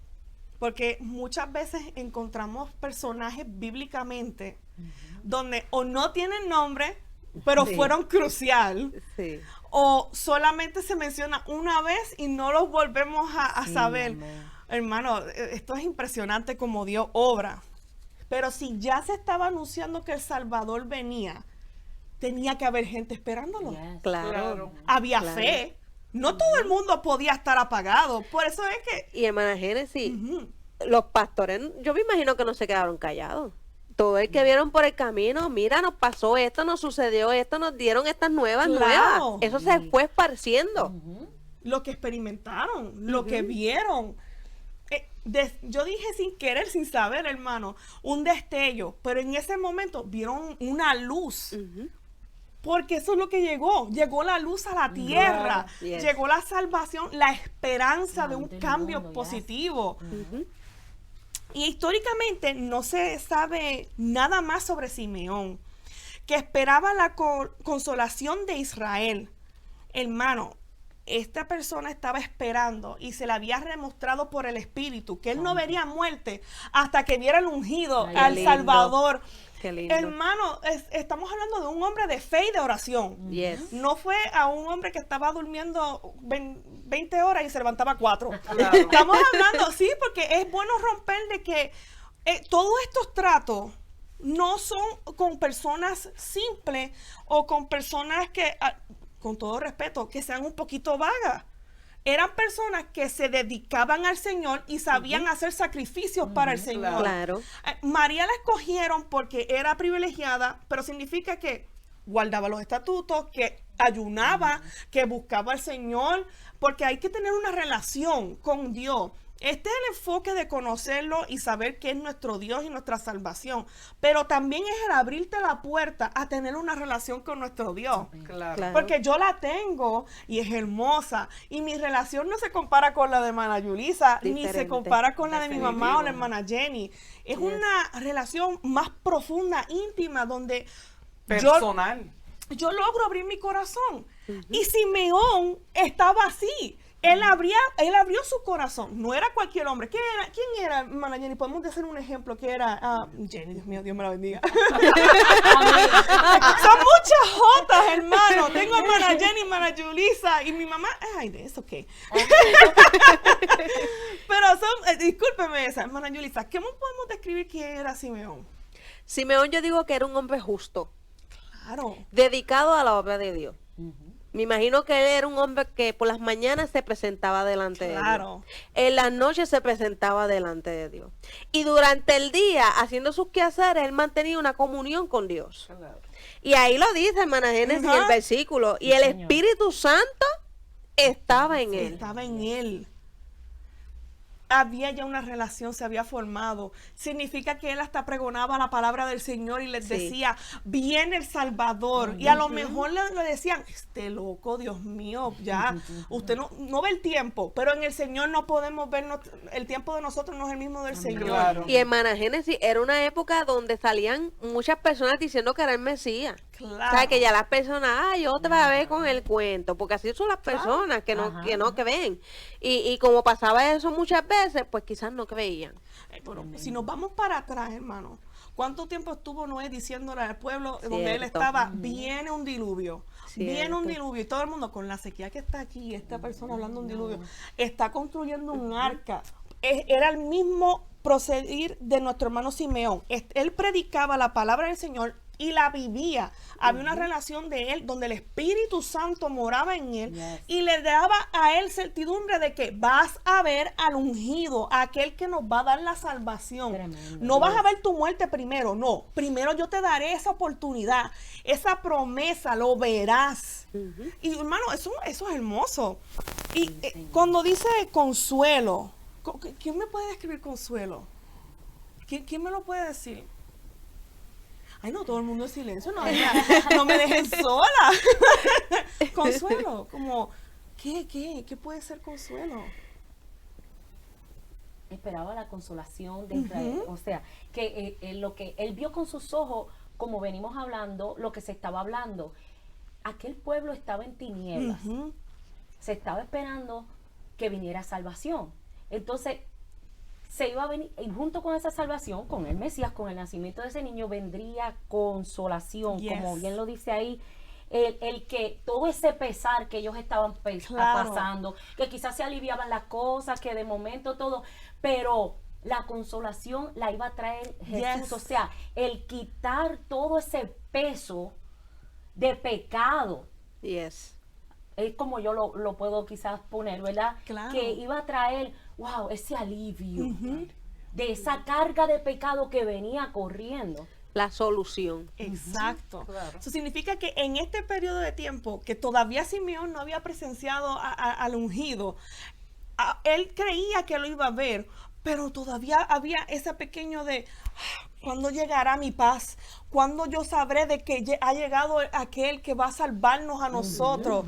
porque muchas veces encontramos personajes bíblicamente donde o no tienen nombre, pero Sí. fueron crucial, Sí. o solamente se menciona una vez y no los volvemos a Sí, saber. amén. Hermano, esto es impresionante como Dios obra. Pero si ya se estaba anunciando que el Salvador venía, tenía que haber gente esperándolo. Yes. Claro. Había Claro. fe. No todo el mundo podía estar apagado. Por eso es que... Y hermana Génesis, Ujú. los pastores, yo me imagino que no se quedaron callados. Todo el que vieron por el camino, mira, nos pasó esto, nos sucedió esto, nos dieron estas nuevas. Claro. Eso se fue esparciendo. Lo que experimentaron, lo que vieron. Yo dije sin querer, sin saber, hermano, un destello, pero en ese momento vieron una luz. Porque eso es lo que llegó la luz a la tierra, Yes. llegó la salvación, la esperanza de un Del cambio mundo, yes. positivo. Y históricamente no se sabe nada más sobre Simeón, que esperaba la consolación de Israel. Hermano, esta persona estaba esperando y se le había demostrado por el Espíritu que él no vería muerte hasta que viera el ungido Ay, al lindo. Salvador. Qué lindo. Hermano, estamos hablando de un hombre de fe y de oración. Yes. No fue a un hombre que estaba durmiendo 20 horas y se levantaba 4. Claro. Estamos hablando, sí, porque es bueno romper de que todos estos tratos no son con personas simples o con personas que, con todo respeto, que sean un poquito vagas. Eran personas que se dedicaban al Señor y sabían hacer sacrificios para el Señor. Claro. María la escogieron porque era privilegiada, pero significa que guardaba los estatutos, que ayunaba, que buscaba al Señor, porque hay que tener una relación con Dios. Este es el enfoque de conocerlo y saber que es nuestro Dios y nuestra salvación, pero también es el abrirte la puerta a tener una relación con nuestro Dios. Claro. Claro. Porque yo la tengo y es hermosa. Y mi relación no se compara con la de hermana Yulisa, ni se Diferente. compara con la de mi mamá o la Definitivo. hermana Jenny. Es Yes. una relación más profunda, íntima, donde Personal. yo logro abrir mi corazón. Y Simeón estaba así. Él abrió su corazón. No era cualquier hombre. ¿Quién era, hermana Jenny? Podemos decir un ejemplo que era Jenny, Dios mío, Dios me la bendiga. Son muchas jotas, hermano. Tengo hermana Jenny, hermana Yulisa y mi mamá. Ay, es ok. Pero son, discúlpeme esa, hermana Yulisa. ¿Cómo podemos describir quién era Simeón? Simeón, yo digo que era un hombre justo, Claro. dedicado a la obra de Dios. Me imagino que él era un hombre que por las mañanas se presentaba delante de Claro. Dios. En las noches se presentaba delante de Dios. Y durante el día, haciendo sus quehaceres, él mantenía una comunión con Dios. Claro. Y ahí lo dice, hermana Génesis, en el Ajá. versículo. Y el Señor. Espíritu Santo estaba en él. Estaba en él. Había ya una relación, se había formado. Significa que él hasta pregonaba la palabra del Señor y les Sí. decía, viene el Salvador. Y a lo mejor le decían, este loco, Dios mío, ya, usted no ve el tiempo, pero en el Señor no podemos ver, el tiempo de nosotros no es el mismo del Señor. Claro. Y hermana Génesis, era una época donde salían muchas personas diciendo que era el Mesías. Claro. O sea, que ya las personas, yo te voy a ver con el cuento, porque así son las personas que no, Ajá, que no creen. Y como pasaba eso muchas veces, pues quizás no creían. Pero si nos vamos para atrás, hermano, ¿Cuánto tiempo estuvo Noé diciéndole al pueblo donde él Cierto. estaba, viene un diluvio? Viene un Cierto. diluvio y todo el mundo con la sequía que está aquí, esta persona hablando de un diluvio, está construyendo un arca. Era el mismo proceder de nuestro hermano Simeón. Él predicaba la palabra del Señor y la vivía. Había una relación de él donde el Espíritu Santo moraba en él Yes. y le daba a él certidumbre de que vas a ver al ungido, a aquel que nos va a dar la salvación. Tremendo. No vas a ver tu muerte primero, no. Primero yo te daré esa oportunidad, esa promesa, lo verás. Y hermano, eso es hermoso. Y cuando dice consuelo, ¿quién me puede describir consuelo? ¿Quién me lo puede decir? Ay, no, todo el mundo en silencio, no me dejen sola. Consuelo, como, ¿qué puede ser consuelo? Esperaba la consolación de Israel. O sea, que lo que él vio con sus ojos, como venimos hablando, lo que se estaba hablando, aquel pueblo estaba en tinieblas. Se estaba esperando que viniera salvación. Entonces, se iba a venir, y junto con esa salvación, con el Mesías, con el nacimiento de ese niño, vendría consolación, Yes. como bien lo dice ahí, el que todo ese pesar que ellos estaban Claro. pasando, que quizás se aliviaban las cosas, que de momento todo, pero la consolación la iba a traer Jesús. Yes. O sea, el quitar todo ese peso de pecado, Yes. es como yo lo puedo quizás poner, ¿verdad? Claro. Que iba a traer, wow, ese alivio de esa carga de pecado que venía corriendo. La solución. Exacto. Claro. Eso significa que en este periodo de tiempo que todavía Simeón no había presenciado al ungido, él creía que lo iba a ver, pero todavía había ese pequeño de ¿cuándo llegará mi paz? ¿Cuándo yo sabré de que ha llegado aquel que va a salvarnos a nosotros?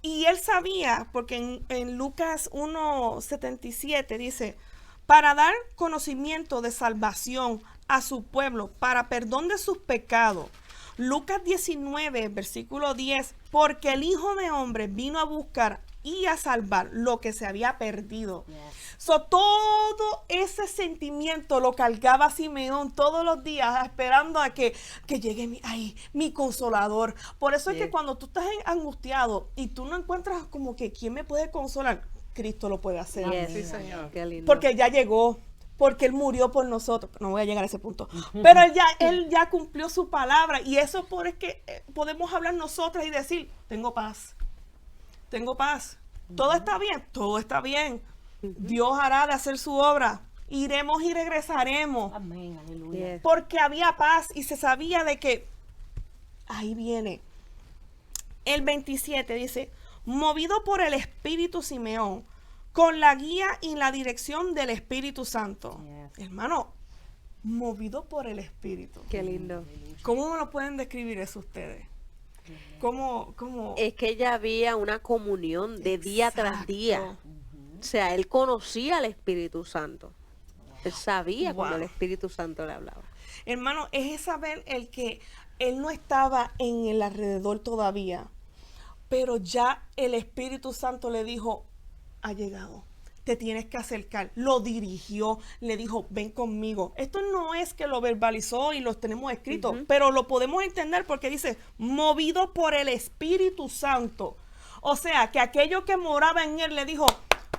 Y él sabía, porque en Lucas 1:77 dice, para dar conocimiento de salvación a su pueblo, para perdón de sus pecados. Lucas 19, versículo 10, porque el Hijo de Hombre vino a buscar y a salvar lo que se había perdido. So, todo ese sentimiento lo cargaba Simeón todos los días, esperando a que llegue mi consolador. Por eso es que cuando tú estás angustiado y tú no encuentras como que quién me puede consolar, Cristo lo puede hacer. Yes. Sí, Señor. Qué lindo. Porque ya llegó, porque Él murió por nosotros. No voy a llegar a ese punto. Pero Él ya cumplió su palabra. Y eso por es que podemos hablar nosotras y decir, tengo paz. Tengo paz. Todo está bien. Todo está bien. Dios hará de hacer su obra. Iremos y regresaremos. Amén, aleluya. Yes. Porque había paz y se sabía de que ahí viene. El 27 dice, movido por el Espíritu Simeón, con la guía y la dirección del Espíritu Santo. Yes. Hermano, movido por el Espíritu. Qué lindo. ¿Cómo me lo pueden describir eso ustedes? ¿Cómo? Es que ya había una comunión de día tras día. Exacto. O sea, él conocía al Espíritu Santo. Él sabía cuando Wow. el Espíritu Santo le hablaba. Hermano, es saber el que Él no estaba en el alrededor todavía, pero ya el Espíritu Santo le dijo, ha llegado, te tienes que acercar. Lo dirigió, le dijo, ven conmigo. Esto no es que lo verbalizó y lo tenemos escrito, pero lo podemos entender porque dice, movido por el Espíritu Santo. O sea, que aquello que moraba en él le dijo,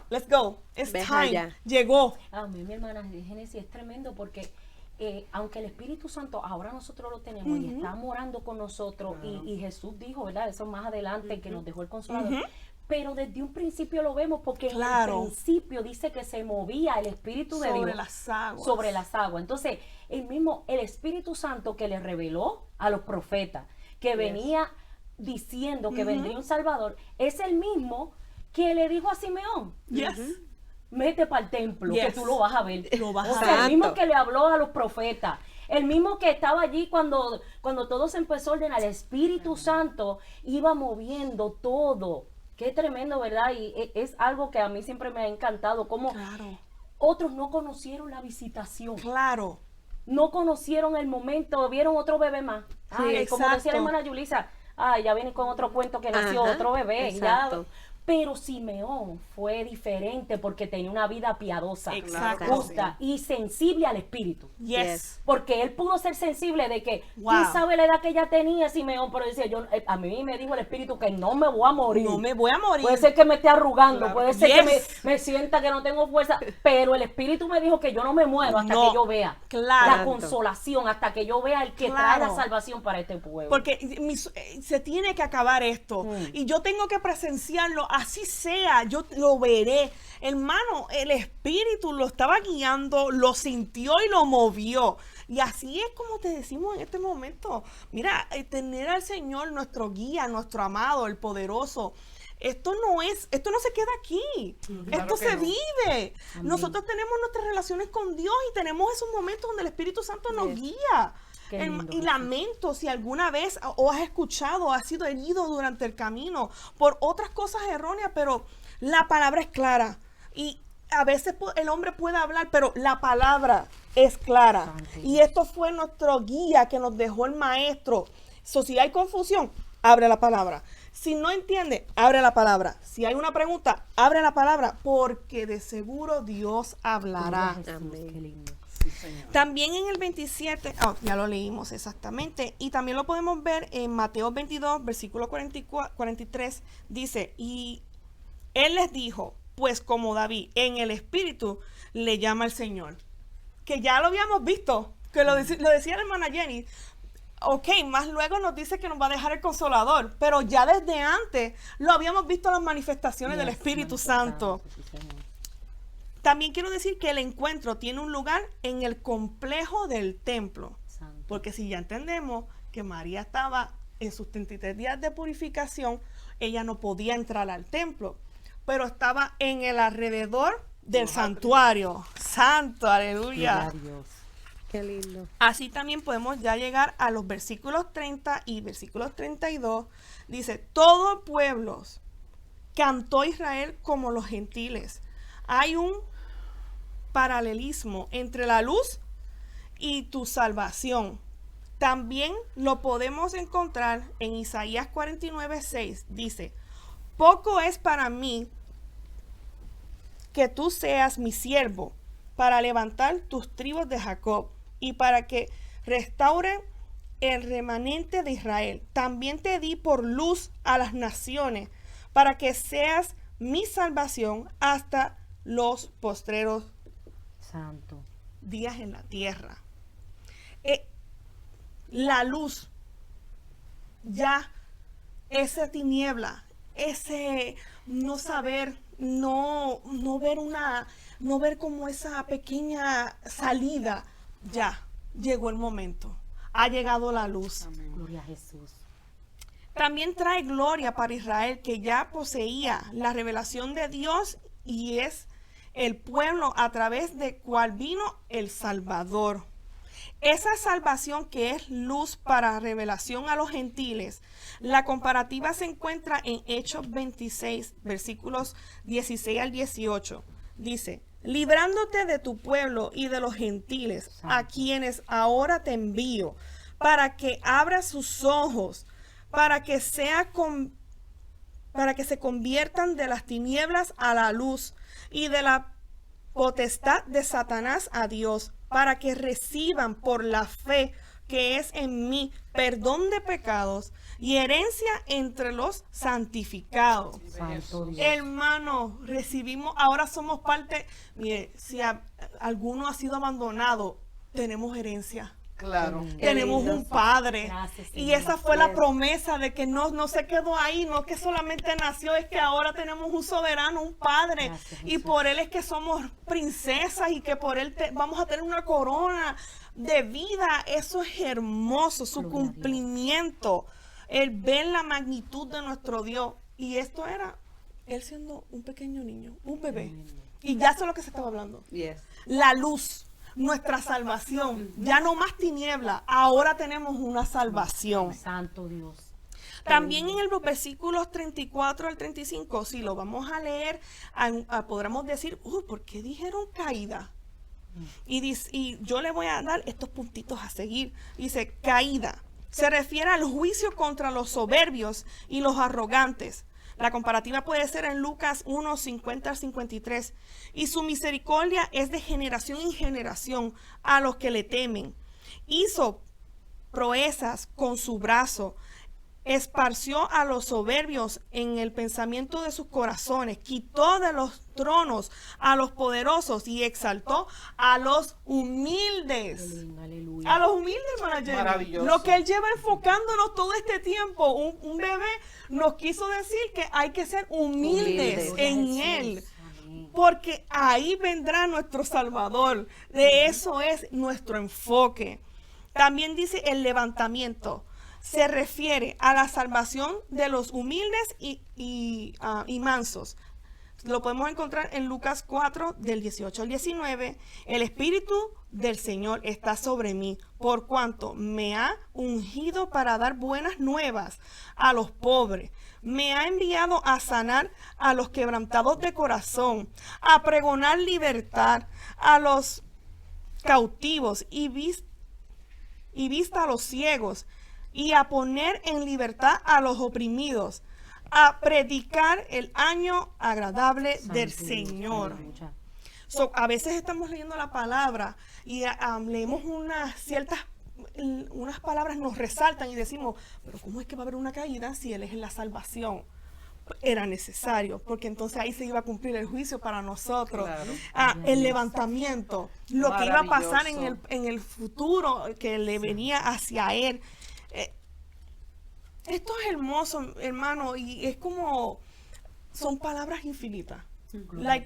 let's go, it's Ven time, allá. llegó. Amén, mi hermana de Génesis, es tremendo porque aunque el Espíritu Santo ahora nosotros lo tenemos y está morando con nosotros y Jesús dijo, ¿verdad? Eso más adelante que nos dejó el Consolador. Pero desde un principio lo vemos porque Claro. en el principio dice que se movía el Espíritu de Sobre Dios las aguas. sobre las aguas. Entonces, el Espíritu Santo que le reveló a los profetas, que venía diciendo que vendría un Salvador, es el mismo que le dijo a Simeón, Yes. mete para el templo, que Yes. tú lo vas a ver. Lo vas O a sea, ver. el mismo Exacto. que le habló a los profetas, el mismo que estaba allí cuando todo se empezó a ordenar, el Espíritu Santo iba moviendo todo. Qué tremendo, ¿verdad? Y es algo que a mí siempre me ha encantado, como Claro. otros no conocieron la visitación, Claro. no conocieron el momento, vieron otro bebé más. Ay, como decía la exacto. hermana Yulisa, ay, ya viene con otro cuento que nació Ajá, otro bebé. exacto. Ya. Pero Simeón fue diferente porque tenía una vida piadosa, Exacto. justa y sensible al espíritu. Yes. Porque él pudo ser sensible de que, Wow. quién sabe la edad que ella tenía Simeón, pero decía, a mí me dijo el espíritu que no me voy a morir. No me voy a morir. Puede ser que me esté arrugando, puede ser que Yes. me sienta que no tengo fuerza, pero el espíritu me dijo que yo no me muero hasta No. que yo vea Claro. la consolación, hasta que yo vea el que trae Claro. la salvación para este pueblo. Porque se tiene que acabar esto. Y yo tengo que presenciarlo, así sea, yo lo veré. Hermano, el Espíritu lo estaba guiando, lo sintió y lo movió. Y así es como te decimos en este momento. Mira, tener al Señor, nuestro guía, nuestro amado, el poderoso. Esto no se queda aquí. Esto se vive. Nosotros tenemos nuestras relaciones con Dios y tenemos esos momentos donde el Espíritu Santo nos guía. Qué lindo, Y Jesús. lamento si alguna vez o has escuchado o has sido herido durante el camino por otras cosas erróneas, pero la palabra es clara. Y a veces el hombre puede hablar, pero la palabra es clara. Santo Y esto fue nuestro guía que nos dejó el maestro. Si hay confusión, abre la palabra. Si no entiende, abre la palabra. Si hay una pregunta, abre la palabra, porque de seguro Dios hablará. Gloria a Jesús, Amén. qué lindo. También en el 27, ya lo leímos exactamente, y también lo podemos ver en Mateo 22, versículo 43, dice, y él les dijo, pues como David en el Espíritu le llama al Señor, que ya lo habíamos visto, que lo decía la hermana Jenny. Ok, más luego nos dice que nos va a dejar el Consolador, pero ya desde antes lo habíamos visto las manifestaciones del Yes, Espíritu manifestado, Santo. sí, señor. También quiero decir que el encuentro tiene un lugar en el complejo del templo. Santo. Porque si ya entendemos que María estaba en sus 33 días de purificación, ella no podía entrar al templo, pero estaba en el alrededor del santuario. Santo, aleluya. Gloria a Dios. Qué lindo. Así también podemos ya llegar a los versículos 30 y versículos 32. Dice, todo pueblos cantó Israel como los gentiles. Hay un paralelismo entre la luz y tu salvación. También lo podemos encontrar en Isaías 49:6. Dice, poco es para mí que tú seas mi siervo para levantar tus tribus de Jacob y para que restaure el remanente de Israel. También te di por luz a las naciones para que seas mi salvación hasta los postreros Santo. días en la tierra. La luz, ya esa tiniebla, ese no saber, no ver como esa pequeña salida, ya llegó el momento. Ha llegado la luz. Gloria a Jesús. También trae gloria para Israel, que ya poseía la revelación de Dios y es el pueblo a través de cual vino el Salvador. Esa salvación que es luz para revelación a los gentiles, la comparativa se encuentra en Hechos 26, versículos 16 al 18. Dice, librándote de tu pueblo y de los gentiles, a quienes ahora te envío, para que abra sus ojos, para que se conviertan de las tinieblas a la luz y de la potestad de Satanás a Dios, para que reciban por la fe que es en mí perdón de pecados y herencia entre los santificados. Santo Dios. Hermano, recibimos, ahora somos parte. Mire, si alguno ha sido abandonado, tenemos herencia. Claro. Tenemos lindo. un padre. Gracias, Y Señor. esa fue la promesa de que no se quedó ahí, no que solamente nació, es que ahora tenemos un soberano, un padre. Gracias, Y Jesús. por él es que somos princesas y que por él vamos a tener una corona de vida. Eso es hermoso, su Gloria a Dios. cumplimiento. El ver la magnitud de nuestro Dios. Y esto era él siendo un pequeño niño, un bebé. Y ya sé lo que se estaba hablando. Yes. La luz, nuestra salvación, ya no más tiniebla, ahora tenemos una salvación. Santo Dios. También en los versículos 34 al 35, si lo vamos a leer, podremos decir, ¿por qué dijeron caída? Y yo le voy a dar estos puntitos a seguir. Dice, caída. Se refiere al juicio contra los soberbios y los arrogantes. La comparativa puede ser en Lucas 1, 50 al 53. Y su misericordia es de generación en generación a los que le temen. Hizo proezas con su brazo. Esparció a los soberbios en el pensamiento de sus corazones, quitó de los tronos a los poderosos y exaltó a los humildes. Aleluya. A los humildes, hermana Jenny. Maravilloso. Lo que él lleva enfocándonos todo este tiempo, un bebé nos quiso decir que hay que ser humildes en él. Porque ahí vendrá nuestro Salvador. De eso es nuestro enfoque. También dice el levantamiento. Se refiere a la salvación de los humildes y mansos. Lo podemos encontrar en Lucas 4, del 18 al 19. El Espíritu del Señor está sobre mí, por cuanto me ha ungido para dar buenas nuevas a los pobres. Me ha enviado a sanar a los quebrantados de corazón, a pregonar libertad a los cautivos y vista a los ciegos, y a poner en libertad a los oprimidos, a predicar el año agradable del Señor. A veces estamos leyendo la palabra y leemos unas palabras nos resaltan y decimos, pero ¿cómo es que va a haber una caída si Él es la salvación? Era necesario, porque entonces ahí se iba a cumplir el juicio para nosotros. Claro. El levantamiento, lo que iba a pasar Maravilloso. en el futuro que le venía hacia Él. Esto es hermoso, hermano, y es como, son palabras infinitas.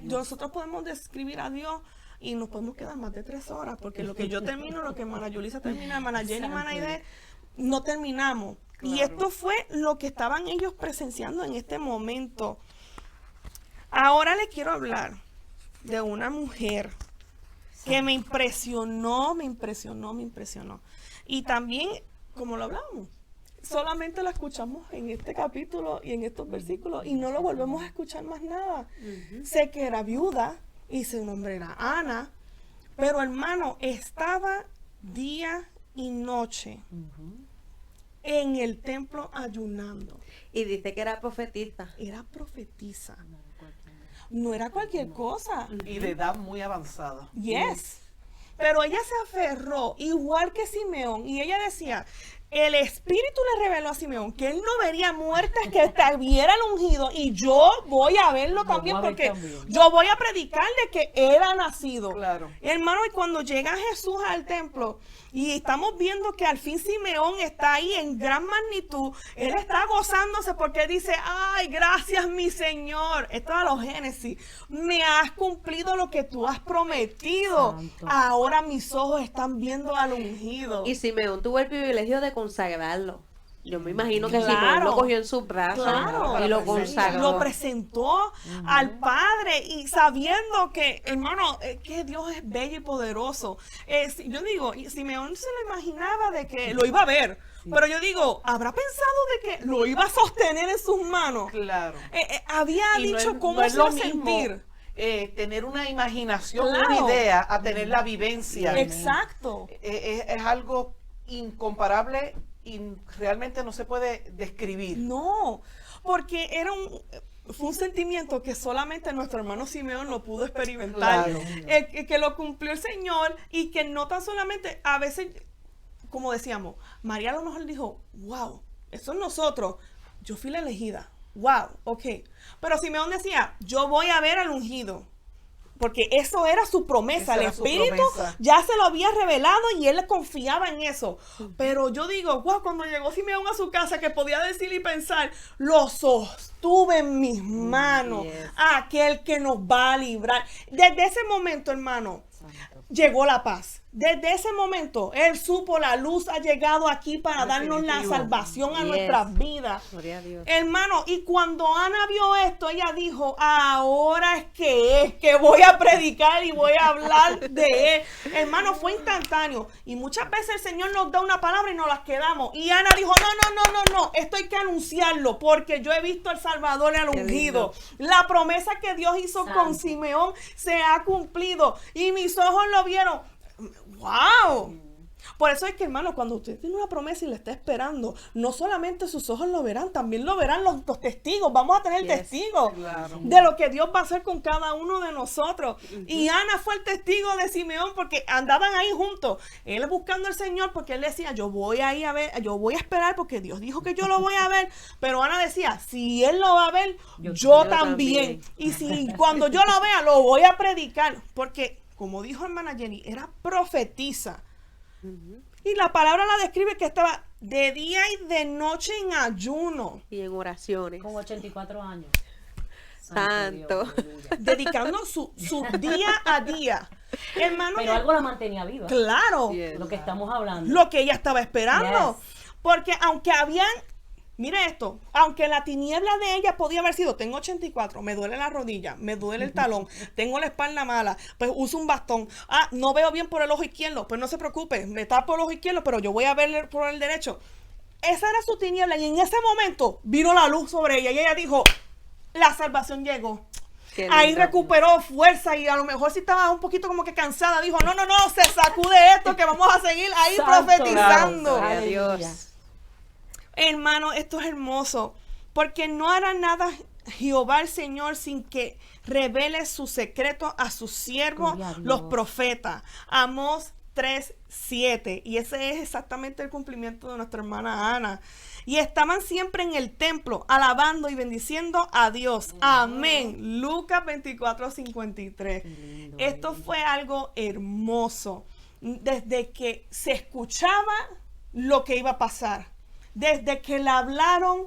Nosotros podemos describir a Dios y nos podemos quedar más de 3 horas, porque lo que yo termino, lo que hermana Yulisa termina, hermana Jenny, hermana Aide, no terminamos. Y esto fue lo que estaban ellos presenciando en este momento. Ahora les quiero hablar de una mujer que me impresionó. Y también, como lo hablamos, solamente la escuchamos en este capítulo y en estos versículos y no lo volvemos a escuchar más nada. Sé que era viuda y su nombre era Ana, pero hermano, estaba día y noche en el templo ayunando. Y dice que era profetista. Era profetisa. No era cualquier cosa. Y de edad muy avanzada. Yes. Pero ella se aferró, igual que Simeón, y ella decía, el Espíritu le reveló a Simeón que él no vería muertes, que viera el ungido, y yo voy a verlo también, porque yo voy a predicar de que él ha nacido. Claro. Hermano, y cuando llega Jesús al templo, y estamos viendo que al fin Simeón está ahí en gran magnitud, él está gozándose porque dice, ay, gracias mi Señor. Esto es a los Génesis. Me has cumplido lo que tú has prometido. Santo. Ahora mis ojos están viendo al ungido. Y Simeón tuvo el privilegio de consagrarlo. Yo me imagino que Claro. Simeón lo cogió en sus brazos Claro, y lo consagró. lo presentó al Padre, y sabiendo que, hermano, que Dios es bello y poderoso. Yo digo, y Simeón se lo imaginaba de que lo iba a ver, pero yo digo, ¿habrá pensado de que lo iba a sostener en sus manos? Claro. Había Y no dicho es- cómo no es se iba lo a mismo, sentir. tener una imaginación, Claro. una idea, a tener la vivencia. Exacto. Es algo incomparable y realmente no se puede describir. No, porque fue un sentimiento que solamente nuestro hermano Simeón lo pudo experimentar. Claro. Que lo cumplió el Señor, y que no tan solamente, a veces, como decíamos, María a lo mejor dijo, wow, eso es nosotros, yo fui la elegida, wow, ok. Pero Simeón decía, yo voy a ver al ungido. Porque eso era su promesa, Esa el era su Espíritu promesa. ya se lo había revelado y él confiaba en eso. Pero yo digo, wow, cuando llegó Simeón a su casa, que podía decir y pensar, lo sostuve en mis manos, Yes. aquel que nos va a librar. Desde ese momento, hermano, llegó la paz. Desde ese momento, él supo, la luz ha llegado aquí para darnos la Definitivo. salvación a Yes. nuestras vidas. Gloria a Dios. Hermano, y cuando Ana vio esto, ella dijo, ahora es que voy a predicar y voy a hablar de él. Hermano, fue instantáneo. Y muchas veces el Señor nos da una palabra y nos las quedamos. Y Ana dijo, no, esto hay que anunciarlo, porque yo he visto al Salvador y al Qué ungido. La promesa que Dios hizo con Santo. Simeón se ha cumplido. Y mis ojos lo vieron. ¡Wow! Por eso es que, hermano, cuando usted tiene una promesa y la está esperando, no solamente sus ojos lo verán, también lo verán los testigos. Vamos a tener testigos de lo que Dios va a hacer con cada uno de nosotros. Y Ana fue el testigo de Simeón porque andaban ahí juntos. Él buscando al Señor porque él decía, yo voy a ir a ver, yo voy a esperar porque Dios dijo que yo lo voy a ver. Pero Ana decía, si él lo va a ver, yo también. Y si cuando yo lo vea, lo voy a predicar. Porque, como dijo hermana Jenny, era profetisa. Y la palabra la describe que estaba de día y de noche en ayuno. Y en oraciones. Con 84 años. Santo. Dios, aleluya. Dedicando su día a día. Hermano, Pero algo la mantenía viva. claro, Yes. Lo que estamos hablando. lo que ella estaba esperando. Yes. Porque aunque habían, mire esto, aunque la tiniebla de ella podía haber sido, tengo 84, me duele la rodilla, me duele el talón, tengo la espalda mala, pues uso un bastón. No veo bien por el ojo izquierdo, pues no se preocupe, me tapo el ojo izquierdo, pero yo voy a ver por el derecho. Esa era su tiniebla y en ese momento vino la luz sobre ella y ella dijo, la salvación llegó. Qué Ahí lindo. recuperó fuerza y a lo mejor si estaba un poquito como que cansada, dijo, no, se sacude esto que vamos a seguir ahí Santo, profetizando. Gloria a Aleluya. Dios. Hermano, esto es hermoso, porque no hará nada Jehová el Señor sin que revele su secreto a sus siervos, Gloria a Dios. los profetas. Amós 3:7, y ese es exactamente el cumplimiento de nuestra hermana Ana. Y estaban siempre en el templo, alabando y bendiciendo a Dios. Amén. Lucas 24:53. Esto fue algo hermoso. Desde que se escuchaba lo que iba a pasar, desde que le hablaron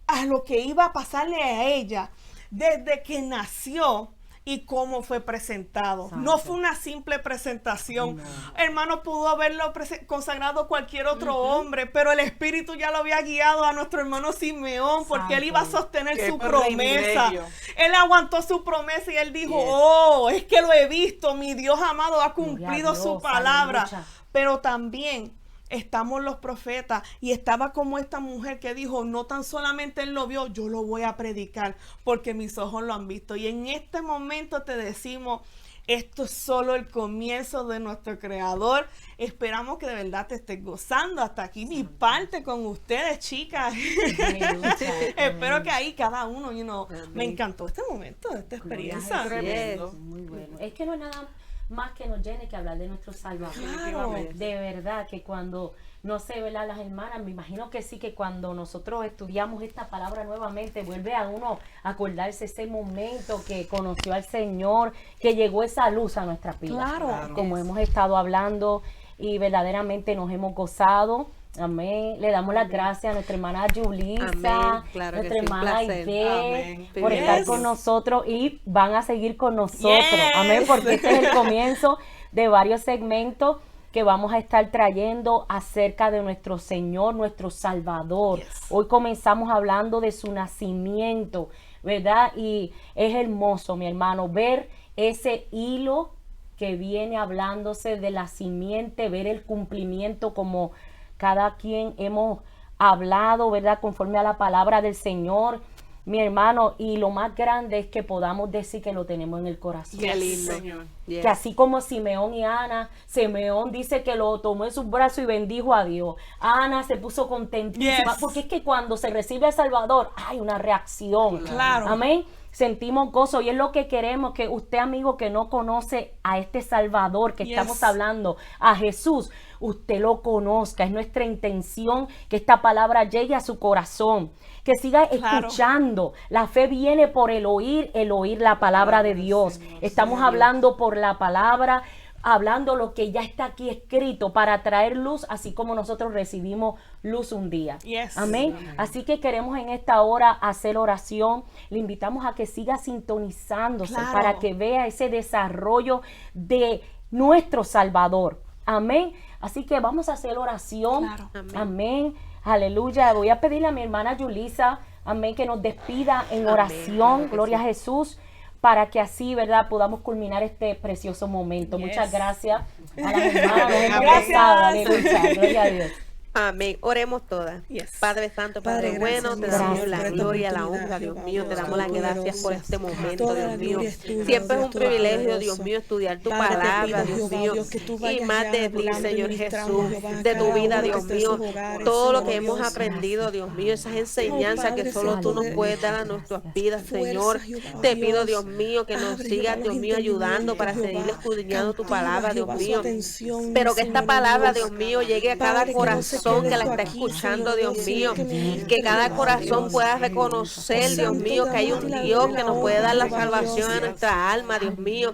a lo que iba a pasarle a ella, desde que nació y cómo fue presentado. Santo. No fue una simple presentación. Hermano, pudo haberlo consagrado cualquier otro hombre, pero el Espíritu ya lo había guiado a nuestro hermano Simeón, porque él Santo. iba a sostener Qué su promesa. privilegio. Él aguantó su promesa y él dijo, Yes. es que lo he visto, mi Dios amado ha cumplido Gloria a su Dios, palabra. aleluya. Pero también estamos los profetas y estaba como esta mujer que dijo, no tan solamente él lo vio, yo lo voy a predicar porque mis ojos lo han visto. Y en este momento te decimos, esto es solo el comienzo de nuestro Creador. Esperamos que de verdad te estés gozando. Hasta aquí mi parte con ustedes, chicas. Aleluya. Espero que ahí cada uno, Amén. me encantó este momento, esta Gloria a experiencia. Jesús. Tremendo. Muy bueno. Es que no es nada más que nos llene que hablar de nuestro Salvador. Claro. De verdad que cuando, no sé, ¿verdad? Las hermanas, me imagino que sí, que cuando nosotros estudiamos esta palabra nuevamente, vuelve a uno a acordarse ese momento que conoció al Señor, que llegó esa luz a nuestras vidas. Claro. Como hemos estado hablando y verdaderamente nos hemos gozado. Amén. Le damos las gracias a nuestra hermana Yulisa, Amén. Claro que nuestra sí, un hermana placer. Aide, Amén. por Yes. estar con nosotros y van a seguir con nosotros. Yes. Amén, porque este es el comienzo de varios segmentos que vamos a estar trayendo acerca de nuestro Señor, nuestro Salvador. Yes. Hoy comenzamos hablando de su nacimiento, ¿verdad? Y es hermoso, mi hermano, ver ese hilo que viene hablándose de la simiente, ver el cumplimiento como cada quien hemos hablado, ¿verdad? Conforme a la palabra del Señor, mi hermano, y lo más grande es que podamos decir que lo tenemos en el corazón. Qué lindo. Señor. Yes. Que así como Simeón y Ana, Simeón dice que lo tomó en sus brazos y bendijo a Dios. Ana se puso contentísima, Yes. porque es que cuando se recibe al Salvador hay una reacción. Claro. Amén. Sentimos gozo y es lo que queremos, que usted, amigo, que no conoce a este Salvador que Yes. estamos hablando, a Jesús, usted lo conozca. Es nuestra intención que esta palabra llegue a su corazón, que siga Claro. escuchando. La fe viene por el oír la palabra de Dios. Estamos hablando por la palabra, hablando lo que ya está aquí escrito para traer luz, así como nosotros recibimos luz un día. Yes. Amén. Así que queremos en esta hora hacer oración. Le invitamos a que siga sintonizándose Claro. para que vea ese desarrollo de nuestro Salvador. Amén. Así que vamos a hacer oración. Claro. Amén. Amén. Aleluya. Voy a pedirle a mi hermana Yulisa, amén, que nos despida en Amén. oración. Claro que Gloria sí. a Jesús. Para que así, ¿verdad?, podamos culminar este precioso momento. Yes. Muchas gracias a las hermanas. Nos hemos Gracias. gozado. Aleluya. Gloria a Dios. Amén. Oremos todas. Yes. Padre Santo, Padre Padre, bueno, gracias, te Dios damos mío, la por esta gloria, la oportunidad, honra, Dios Jehová, mío. Te Dios damos las gracias por Todopoderoso. este momento, Toda Dios la mío. gloria es tuya, Siempre es Dios un privilegio, Dios Todopoderoso. mío, estudiar tu Padre, te palabra, pido, Dios Jehová, mío. Dios, que tú Y vayas más ya de ti, hablando y Señor ministrando, Jesús, Jehová, a de tu cada vida, uno que Dios esté en sus mío. hogares, Todo lo Señor que hemos Dios. aprendido, Dios mío, esas enseñanzas Padre que solo tú Santo, nos puedes dar a nuestras vidas, fuerza, Señor. Jehová, Te pido, Dios. Dios mío, que nos Abre, sigas, Jehová, Dios los mío, ayudando para entendimientos, seguir Jehová. escudriñando tu Cautiva, palabra, Dios Jehová, su mío. atención, Pero que Señor esta palabra, Dios. Dios mío, llegue a cada Padre, que no se corazón quede que la esto está aquí, escuchando, Señor Dios Dios, mío. sino que ministre, Que cada Jehová, corazón Dios. pueda reconocer, Dios Santo, mío, que hay damos un la Dios gloria, que nos la puede dar la honra, salvación a Dios. nuestra alma, Dios mío.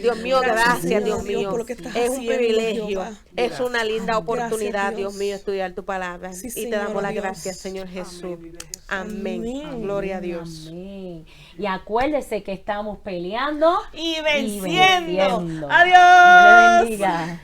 Dios mío, Gracias, gracias, Señor Dios Dios, mío. por lo que estás Es un haciendo, privilegio, Jehová. es una linda oportunidad, Dios. Dios mío, estudiar tu palabra. Sí, Y te Señor damos las Dios. gracias, Señor Jesús. Amén. Amén. Gloria a Dios. Amén. Y acuérdese que estamos peleando Y y venciendo. venciendo. Adiós. Dios le bendiga.